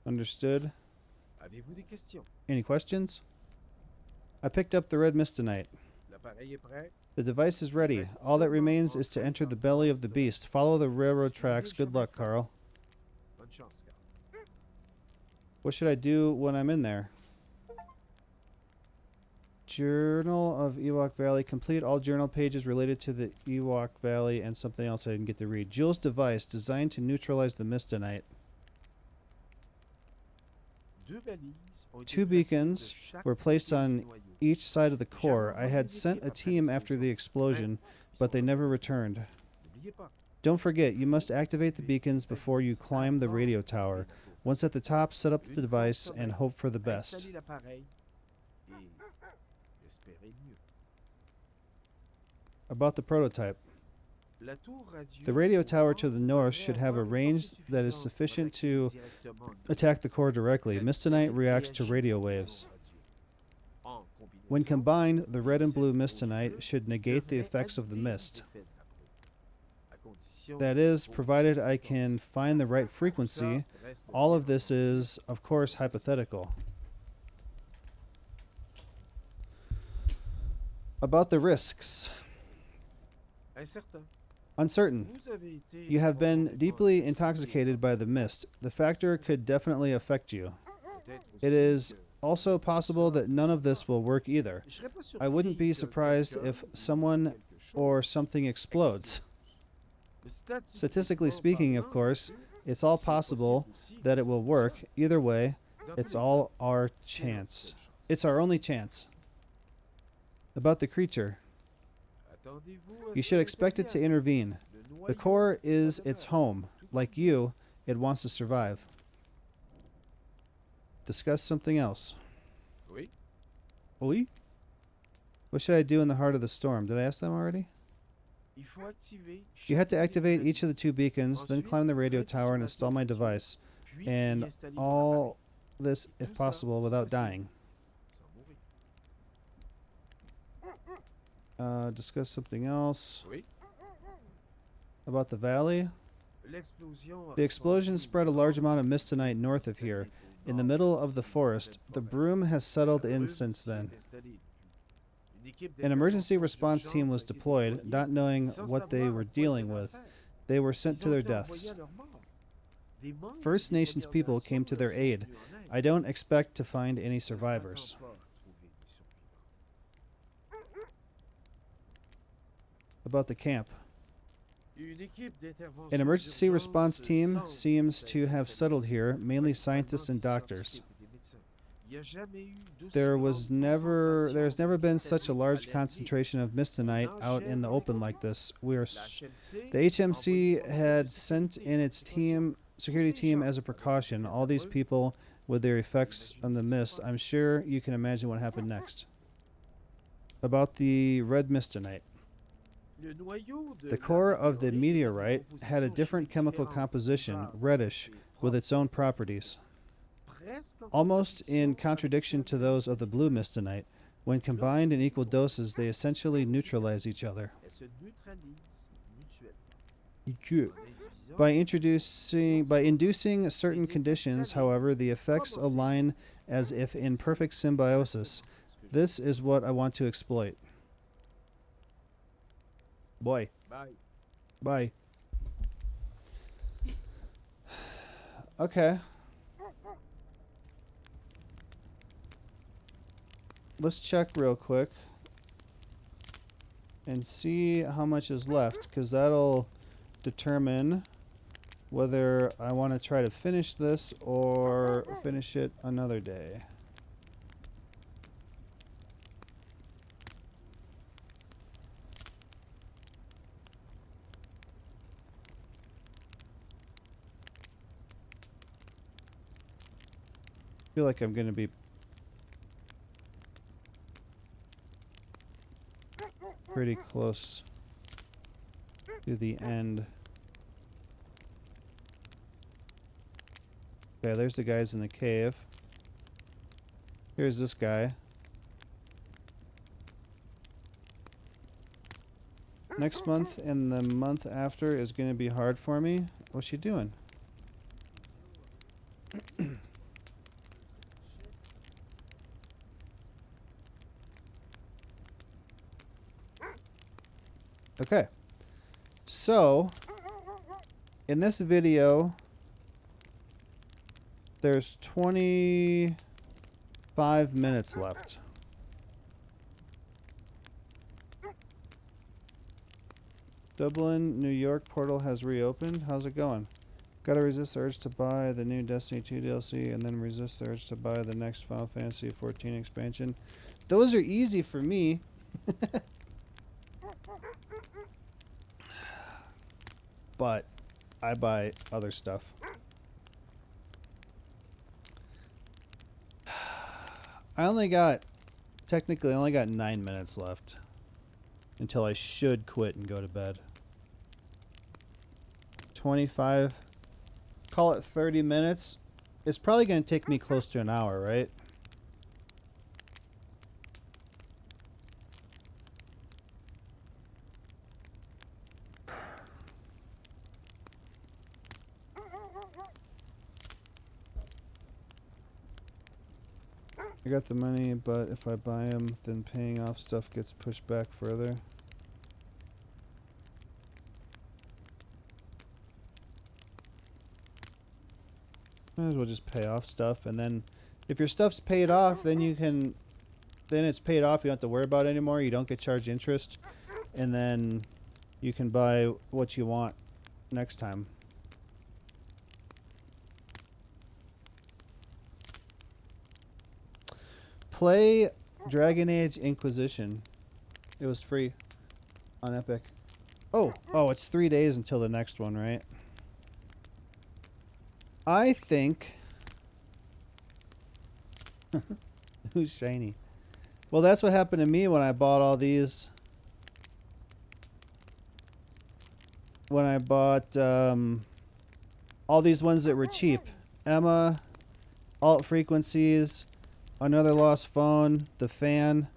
Understood? Any questions? I picked up the red mistonite. The device is ready. All that remains is to enter the belly of the beast. Follow the railroad tracks. Good luck, Carl. What should I do when I'm in there? Journal of Ewok Valley. Complete all journal pages related to the Ewok Valley and something else I didn't get to read. Jules' device designed to neutralize the mistonite. 2 beacons were placed on each side of the core. I had sent a team after the explosion, but they never returned. Don't forget, you must activate the beacons before you climb the radio tower. Once at the top, set up the device and hope for the best. About the prototype. The radio tower to the north should have a range that is sufficient to attack the core directly. Mistonite reacts to radio waves. When combined, the red and blue mistonite should negate the effects of the mist. That is, provided I can find the right frequency. All of this is, of course, hypothetical. About the risks. Uncertain. You have been deeply intoxicated by the mist. The factor could definitely affect you. It is also possible that none of this will work either. I wouldn't be surprised if someone or something explodes. Statistically speaking, of course, It's all possible that it will work. Either way, it's all our chance. It's our only chance. About the creature. You should expect it to intervene. The core is its home. Like you, it wants to survive. Discuss something else. Oui. Oui? What should I do in the heart of the storm? Did I ask them already? You have to activate each of the 2 beacons, then climb the radio tower and install my device. And all this, if possible, without dying. Discuss something else. Oui. About the valley. The explosion spread a large amount of mist tonight north of here. In the middle of the forest, the Brume has settled in since then. An emergency response team was deployed, not knowing what they were dealing with. They were sent to their deaths. First Nations people came to their aid. I don't expect to find any survivors. About the camp. An emergency response team seems to have settled here, mainly scientists and doctors. There has never been such a large concentration of mistonnite out in the open like this. The HMC had sent in its security team as a precaution. All these people with their effects on the mist. I'm sure you can imagine what happened next. About the red mistonnite. The core of the meteorite had a different chemical composition, reddish, with its own properties. Almost in contradiction to those of the blue mistonnite. When combined in equal doses, they essentially neutralize each other. By inducing certain conditions, however, the effects align as if in perfect symbiosis. This is what I want to exploit. Boy. Bye. Okay. Let's check real quick and see how much is left, because that'll determine whether I want to try to finish this or finish it another day. I feel like I'm going to be pretty close to the end. Okay, there's the guys in the cave. Here's this guy. Next month and the month after is going to be hard for me. What's she doing? Okay, so in this video, there's 25 minutes left. Dublin, New York portal has reopened. How's it going? Gotta resist the urge to buy the new Destiny 2 DLC and then resist the urge to buy the next Final Fantasy 14 expansion. Those are easy for me. But I buy other stuff. Technically, I only got 9 minutes left until I should quit and go to bed. 25, call it 30 minutes. It's probably going to take me close to an hour, right? I got the money, but if I buy them, then paying off stuff gets pushed back further. Might as well just pay off stuff, and then if your stuff's paid off, then it's paid off. You don't have to worry about it anymore. You don't get charged interest, and then you can buy what you want next time. Play Dragon Age Inquisition. It was free on Epic. Oh, it's 3 days until the next one, right? I think... Who's shiny? Well, that's what happened to me when I bought all these. When I bought all these ones that were cheap. Emma, Alt Frequencies, Another Lost Phone, The Fan,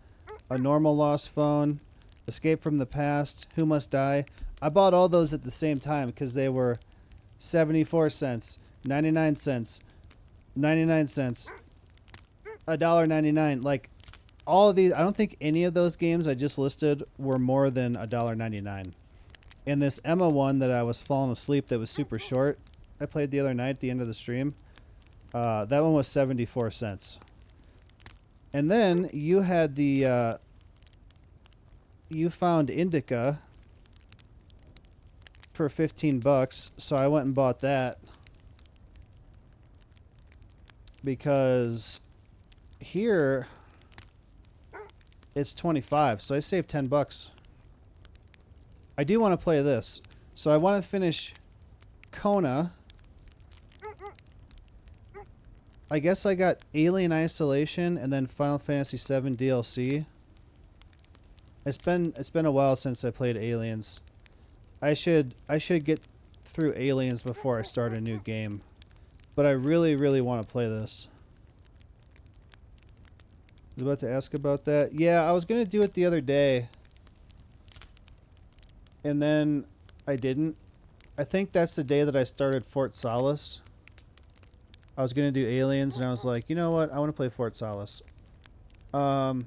A Normal Lost Phone, Escape from the Past, Who Must Die. I bought all those at the same time because they were 74 cents, 99 cents, 99 cents, $1.99. Like, all of these, I don't think any of those games I just listed were more than $1.99. And this Emma one that I was falling asleep that was super short, I played the other night at the end of the stream, that one was 74 cents. And then you had the, you found Indica for 15 bucks, so I went and bought that because here it's 25, so I saved 10 bucks. I do want to play this, so I want to finish Kona. I guess I got Alien Isolation and then Final Fantasy VII DLC. It's been a while since I played Aliens. I should get through Aliens before I start a new game. But I really, really want to play this. I was about to ask about that. Yeah, I was going to do it the other day. And then I didn't. I think that's the day that I started Fort Solace. I was going to do Aliens and I was like, you know what? I want to play Fort Solace. But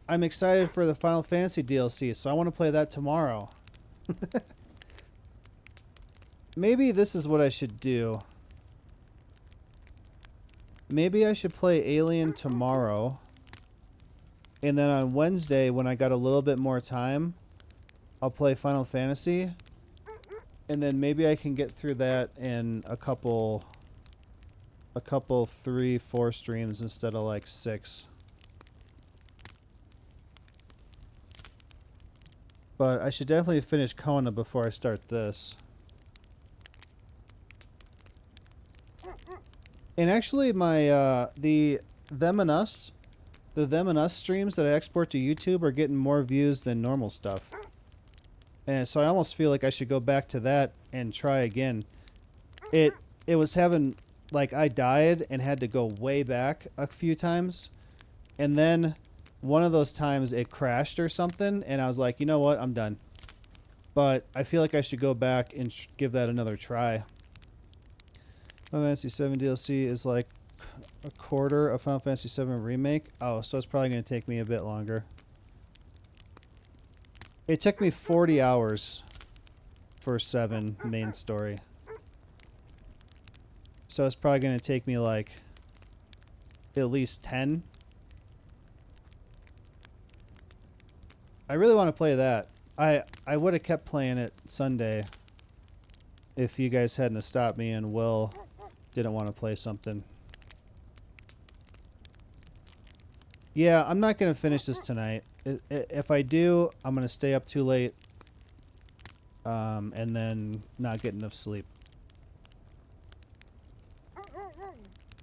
I'm excited for the Final Fantasy DLC, so I want to play that tomorrow. Maybe this is what I should do. Maybe I should play Alien tomorrow. And then on Wednesday, when I got a little bit more time, I'll play Final Fantasy. And then maybe I can get through that in a couple 3, 4 streams instead of like 6. But I should definitely finish Kona before I start this. And actually my the Them and Us streams that I export to YouTube are getting more views than normal stuff. And so I almost feel like I should go back to that and try again. It was having, like, I died and had to go way back a few times. And then one of those times it crashed or something, and I was like, you know what, I'm done. But I feel like I should go back and give that another try. Final Fantasy VII DLC is like a quarter of Final Fantasy VII Remake. Oh, so it's probably going to take me a bit longer. It took me 40 hours for 7 main story. So it's probably going to take me like at least 10. I really want to play that. I would have kept playing it Sunday if you guys hadn't stopped me and Will didn't want to play something. Yeah, I'm not going to finish this tonight. If I do, I'm going to stay up too late and then not get enough sleep.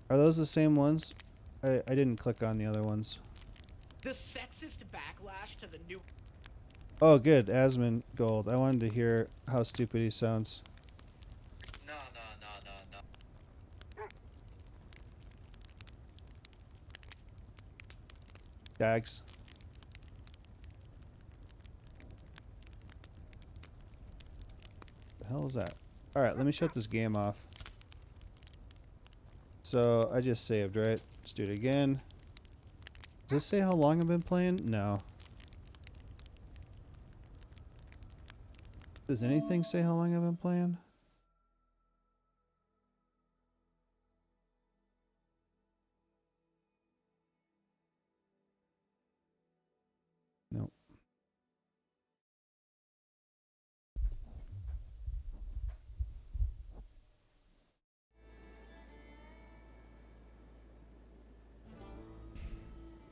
Are those the same ones? I didn't click on the other ones. The sexist backlash to the new... Oh, good. Asmon Gold. I wanted to hear how stupid he sounds. No. Gags. The hell is that? Alright, let me shut this game off. So, I just saved, right? Let's do it again. Does this say how long I've been playing? No. Does anything say how long I've been playing? Nope.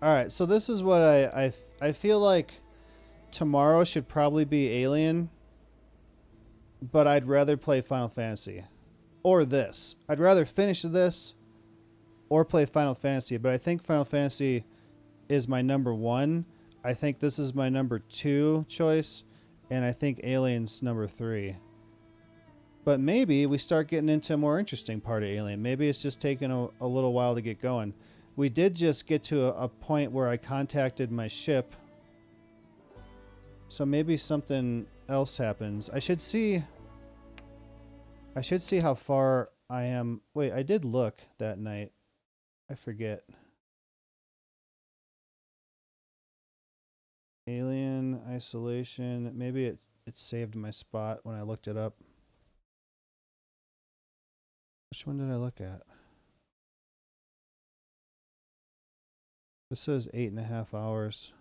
All right, so this is what I feel like tomorrow should probably be Alien, but I'd rather play Final Fantasy or this. I'd rather finish this or play Final Fantasy, but I think Final Fantasy is my number 1. I think this is my number 2 choice, and I think Alien's number 3. But maybe we start getting into a more interesting part of Alien. Maybe it's just taking a little while to get going. We did just get to a point where I contacted my ship. So maybe something else happens. I should see how far I am. Wait, I did look that night. I forget. Alien isolation. Maybe it saved my spot when I looked it up. Which one did I look at? This says 8.5 hours.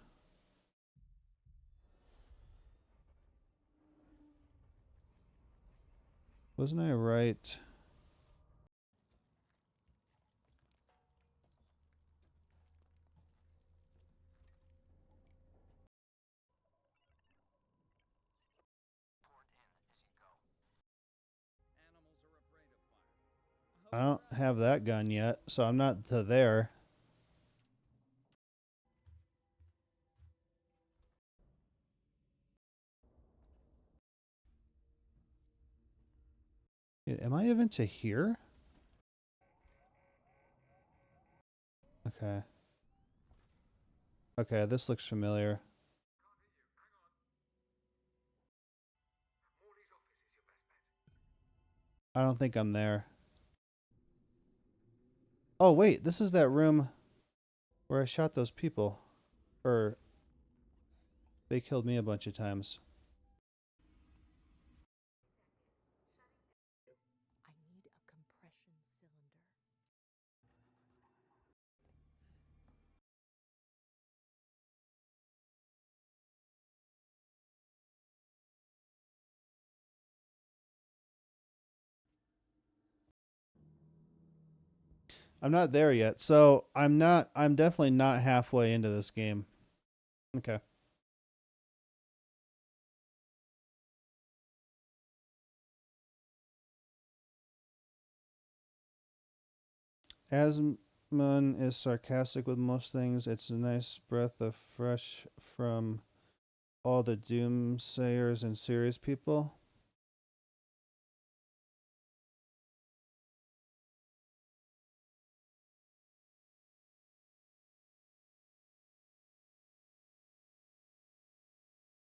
Wasn't I right? I don't have that gun yet, so I'm not to there. Am I even to here? Okay. Okay, this looks familiar. I don't think I'm there. Oh, wait, this is that room where I shot those people. Or they killed me a bunch of times. I need a compression cylinder. I'm not there yet, so I'm definitely not halfway into this game. Okay. Asmund is sarcastic with most things. It's a nice breath of fresh from all the doomsayers and serious people.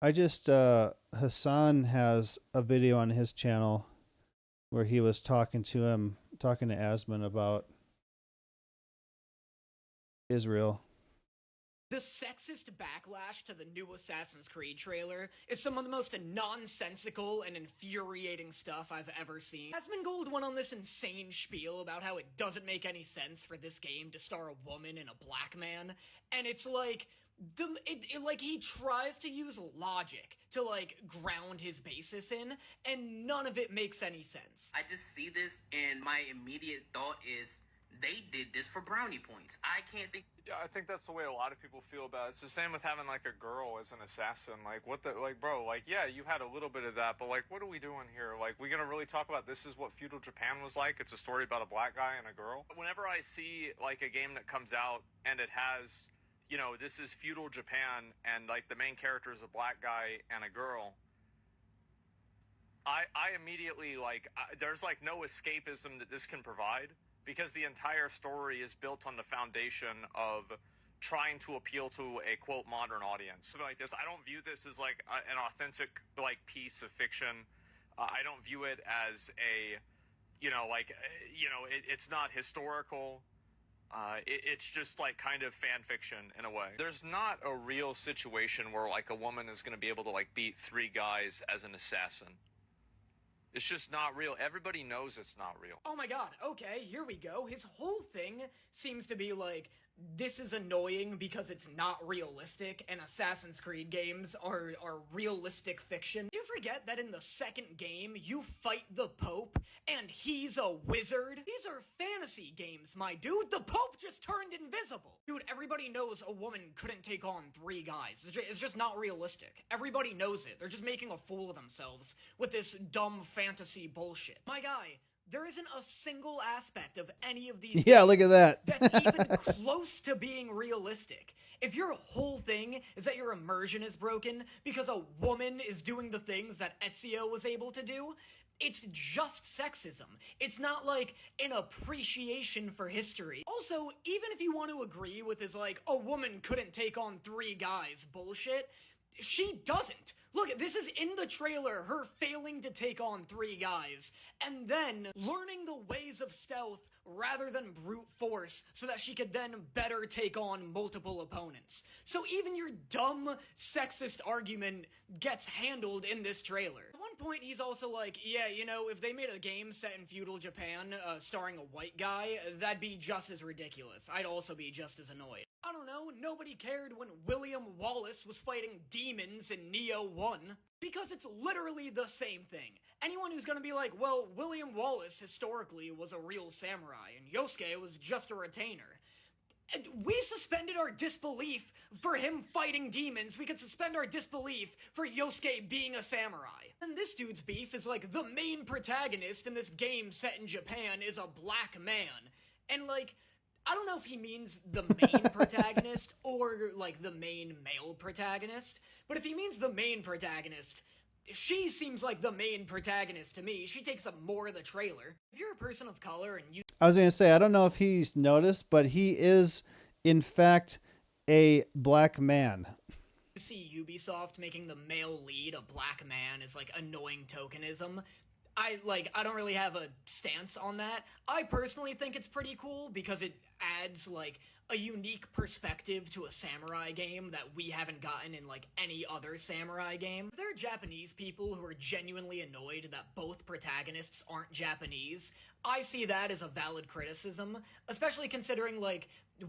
I just Hassan has a video on his channel where he was talking to Asmund about Israel. The sexist backlash to the new Assassin's Creed trailer is some of the most nonsensical and infuriating stuff I've ever seen. Asmongold went on this insane spiel about how it doesn't make any sense for this game to star a woman and a black man, and it's like, like he tries to use logic to like ground his basis in, and none of it makes any sense. I just see this and my immediate thought is they did this for brownie points. I can't think. Yeah, I think that's the way a lot of people feel about it. It's the same with having like a girl as an assassin. Like, what the, like, bro, like, yeah, you had a little bit of that, but like, what are we doing here? Like, we gonna really talk about this is what feudal Japan was like? It's a story about a black guy and a girl. Whenever I see like a game that comes out and it has, you know, this is feudal Japan and like the main character is a black guy and a girl, I immediately like, there's like no escapism that this can provide, because the entire story is built on the foundation of trying to appeal to a quote modern audience. Something like this, I don't view this as like an authentic like piece of fiction. I don't view it as a, you know, like, you know, it's not historical. It's just like kind of fan fiction in a way. There's not a real situation where like a woman is going to be able to like beat 3 guys as an assassin. It's just not real. Everybody knows it's not real. Oh my god, okay, here we go. His whole thing seems to be like, this is annoying because it's not realistic, and Assassin's Creed games are realistic fiction. Do you forget that in the second game, you fight the Pope, and he's a wizard? These are fantasy games, my dude. The Pope just turned invisible. Dude, everybody knows a woman couldn't take on 3 guys. It's just not realistic. Everybody knows it. They're just making a fool of themselves with this dumb fantasy bullshit. My guy, there isn't a single aspect of any of these Yeah, look at that. that's even close to being realistic. If your whole thing is that your immersion is broken because a woman is doing the things that Ezio was able to do, it's just sexism. It's not like an appreciation for history. Also, even if you want to agree with this, like, a woman couldn't take on 3 guys bullshit, she doesn't. Look, this is in the trailer, her failing to take on 3 guys, and then learning the ways of stealth rather than brute force so that she could then better take on multiple opponents. So even your dumb, sexist argument gets handled in this trailer. At one point, he's also like, yeah, you know, if they made a game set in feudal Japan, starring a white guy, that'd be just as ridiculous. I'd also be just as annoyed. I don't know, nobody cared when William Wallace was fighting demons in Neo 1. Because it's literally the same thing. Anyone who's gonna be like, well, William Wallace historically was a real samurai, and Yosuke was just a retainer. And we suspended our disbelief for him fighting demons. We could suspend our disbelief for Yosuke being a samurai. And this dude's beef is like, the main protagonist in this game set in Japan is a black man. And like, I don't know if he means the main protagonist or, like, the main male protagonist, but if he means the main protagonist, she seems like the main protagonist to me. She takes up more of the trailer. If you're a person of color and you... I was going to say, I don't know if he's noticed, but he is, in fact, a black man. You see Ubisoft making the male lead a black man is, like, annoying tokenism. I don't really have a stance on that. I personally think it's pretty cool because it adds, like, a unique perspective to a samurai game that we haven't gotten in, like, any other samurai game. There are Japanese people who are genuinely annoyed that both protagonists aren't Japanese. I see that as a valid criticism, especially considering, like,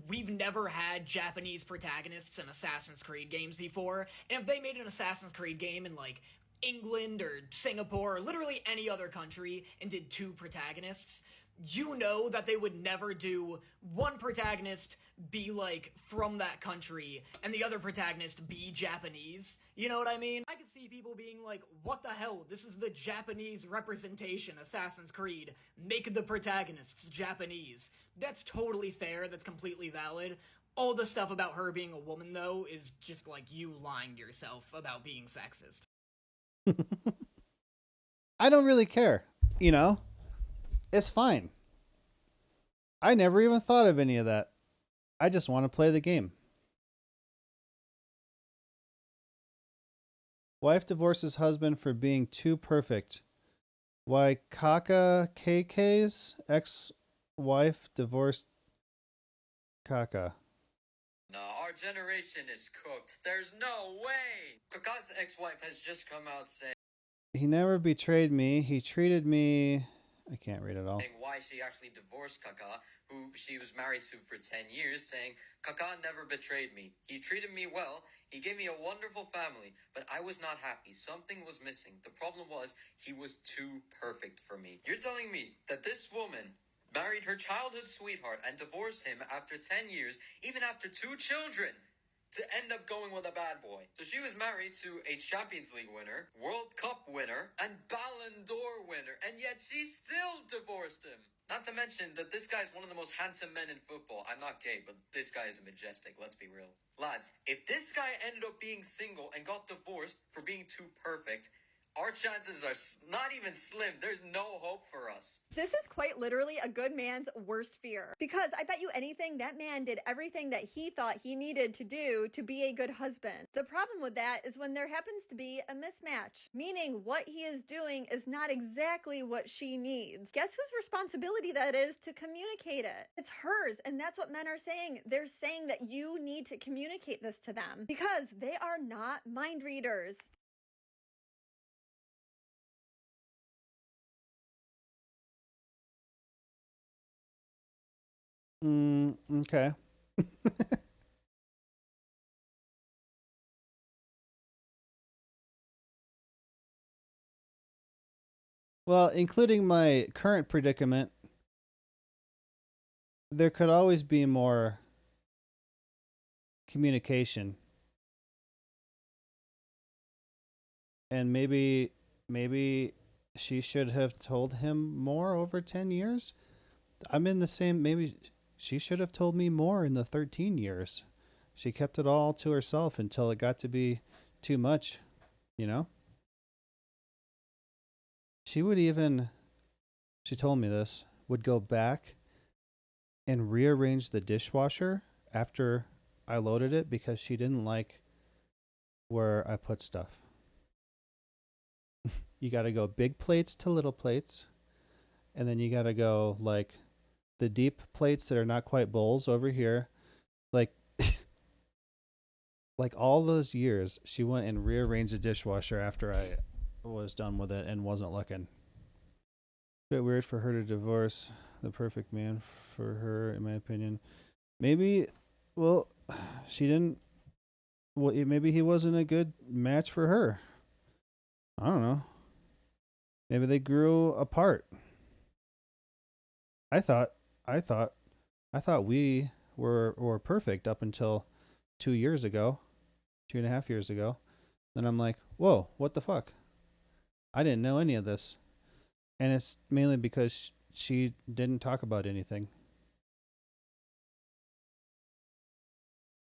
we've never had Japanese protagonists in Assassin's Creed games before, and if they made an Assassin's Creed game in, like, England or Singapore or literally any other country and did 2 protagonists, you know that they would never do one protagonist be, like, from that country and the other protagonist be Japanese. You know what I mean? I could see people being like, what the hell? This is the Japanese representation, Assassin's Creed. Make the protagonists Japanese. That's totally fair. That's completely valid. All the stuff about her being a woman, though, is just, like, you lying to yourself about being sexist. I don't really care, you know? It's fine. I never even thought of any of that. I just want to play the game. Wife divorces husband for being too perfect. Why Kaka KK's ex-wife divorced Kaka. No, our generation is cooked. There's no way! Kaka's ex-wife has just come out saying He never betrayed me. He treated me... I can't read it all. why she actually divorced Kaka, who she was married to for 10 years, saying, Kaka never betrayed me. He treated me well. He gave me a wonderful family, but I was not happy. Something was missing. The problem was he was too perfect for me. You're telling me that this woman married her childhood sweetheart and divorced him after 10 years, even after 2 children, to end up going with a bad boy. So she was married to a Champions League winner, World Cup winner, and Ballon d'Or winner, and yet she still divorced him. Not to mention that this guy's one of the most handsome men in football. I'm not gay, but this guy is majestic, let's be real. Lads, if this guy ended up being single and got divorced for being too perfect, our chances are not even slim. There's no hope for us. This is quite literally a good man's worst fear. Because I bet you anything that man did everything that he thought he needed to do to be a good husband. The problem with that is when there happens to be a mismatch. Meaning what he is doing is not exactly what she needs. Guess whose responsibility that is to communicate it? It's hers, and that's what men are saying. They're saying that you need to communicate this to them. Because they are not mind readers. Okay. Well, including my current predicament, there could always be more communication. And maybe she should have told him more over 10 years. I'm in the same, maybe she should have told me more in the 13 years. She kept it all to herself until it got to be too much, you know? She would even, she told me this, would go back and rearrange the dishwasher after I loaded it because she didn't like where I put stuff. You got to go big plates to little plates, and then you got to go like the deep plates that are not quite bowls over here. Like like all those years, she went and rearranged the dishwasher after I was done with it and wasn't looking. Bit weird for her to divorce the perfect man for her, in my opinion. Maybe, well, she didn't. Well, maybe he wasn't a good match for her. I don't know. Maybe they grew apart. I thought, I thought, I thought we were perfect up until 2 years ago, 2.5 years ago. Then I'm like, whoa, what the fuck? I didn't know any of this. And it's mainly because she didn't talk about anything.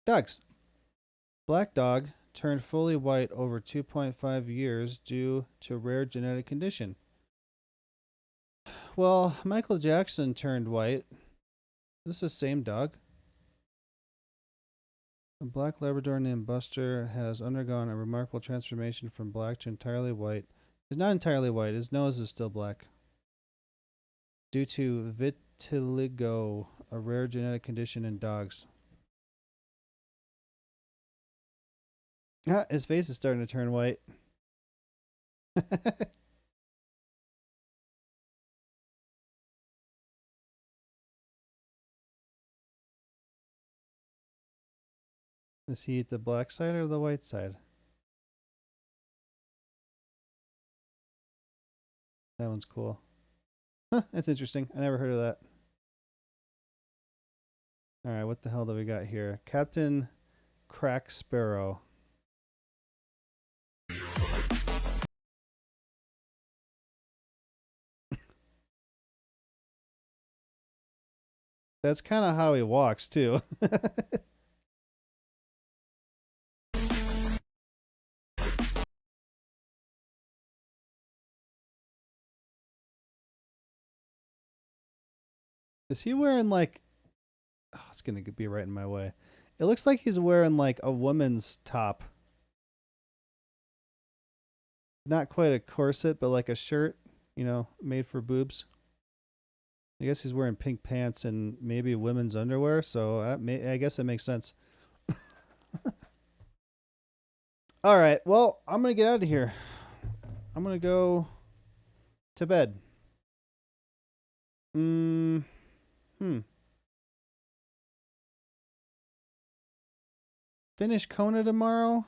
Dogs. Black dog turned fully white over 2.5 years due to rare genetic condition. Well, Michael Jackson turned white. This is the same dog. A black Labrador named Buster has undergone a remarkable transformation from black to entirely white. He's not entirely white. His nose is still black. Due to vitiligo, a rare genetic condition in dogs. Ah, his face is starting to turn white. Does he eat the black side or the white side? That one's cool. Huh, that's interesting. I never heard of that. Alright, what the hell do we got here? Captain Crack Sparrow. That's kind of how he walks, too. Is he wearing like... Oh, it's going to be right in my way. It looks like he's wearing like a woman's top. Not quite a corset, but like a shirt, you know, made for boobs. I guess he's wearing pink pants and maybe women's underwear, so I guess it makes sense. All right, well, I'm going to get out of here. I'm going to go to bed. Finish Kona tomorrow.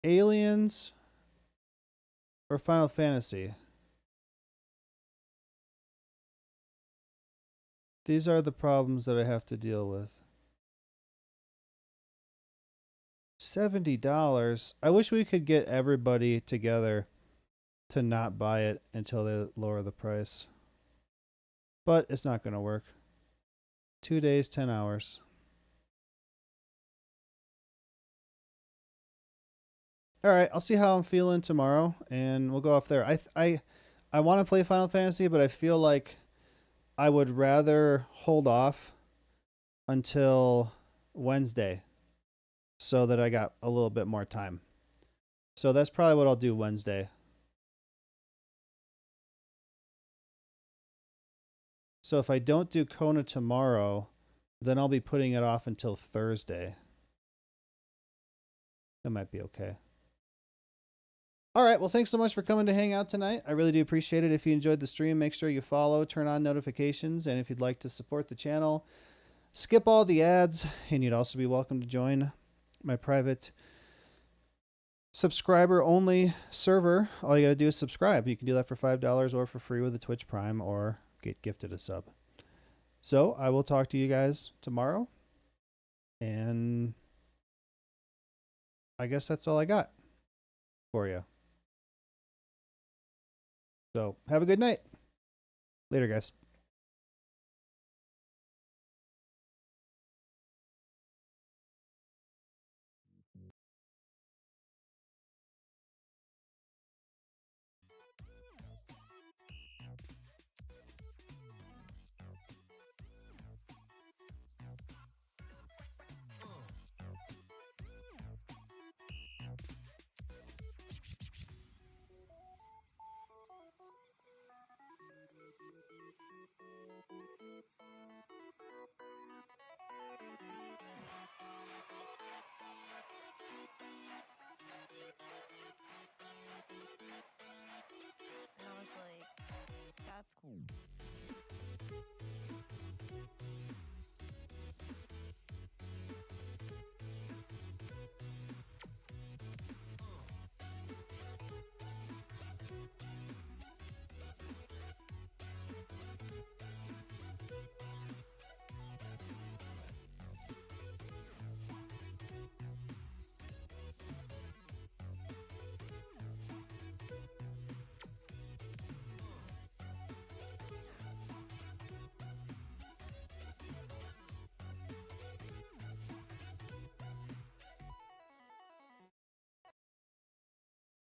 Aliens or Final Fantasy. These are the problems that I have to deal with. $70. I wish we could get everybody together to not buy it until they lower the price. But it's not going to work. 2 days, 10 hours. All right, I'll see how I'm feeling tomorrow, and we'll go off there. I want to play Final Fantasy, but I feel like I would rather hold off until Wednesday so that I got a little bit more time. So that's probably what I'll do Wednesday. So if I don't do Kona tomorrow, then I'll be putting it off until Thursday. That might be okay. All right, well, thanks so much for coming to hang out tonight. I really do appreciate it. If you enjoyed the stream, make sure you follow, turn on notifications, and if you'd like to support the channel, skip all the ads, and you'd also be welcome to join my private subscriber only server. All you got to do is subscribe. You can do that for $5 or for free with a Twitch Prime, or get gifted a sub. So I will talk to you guys tomorrow, and I guess that's all I got for you. So have a good night. Later, guys. And I was like, that's cool.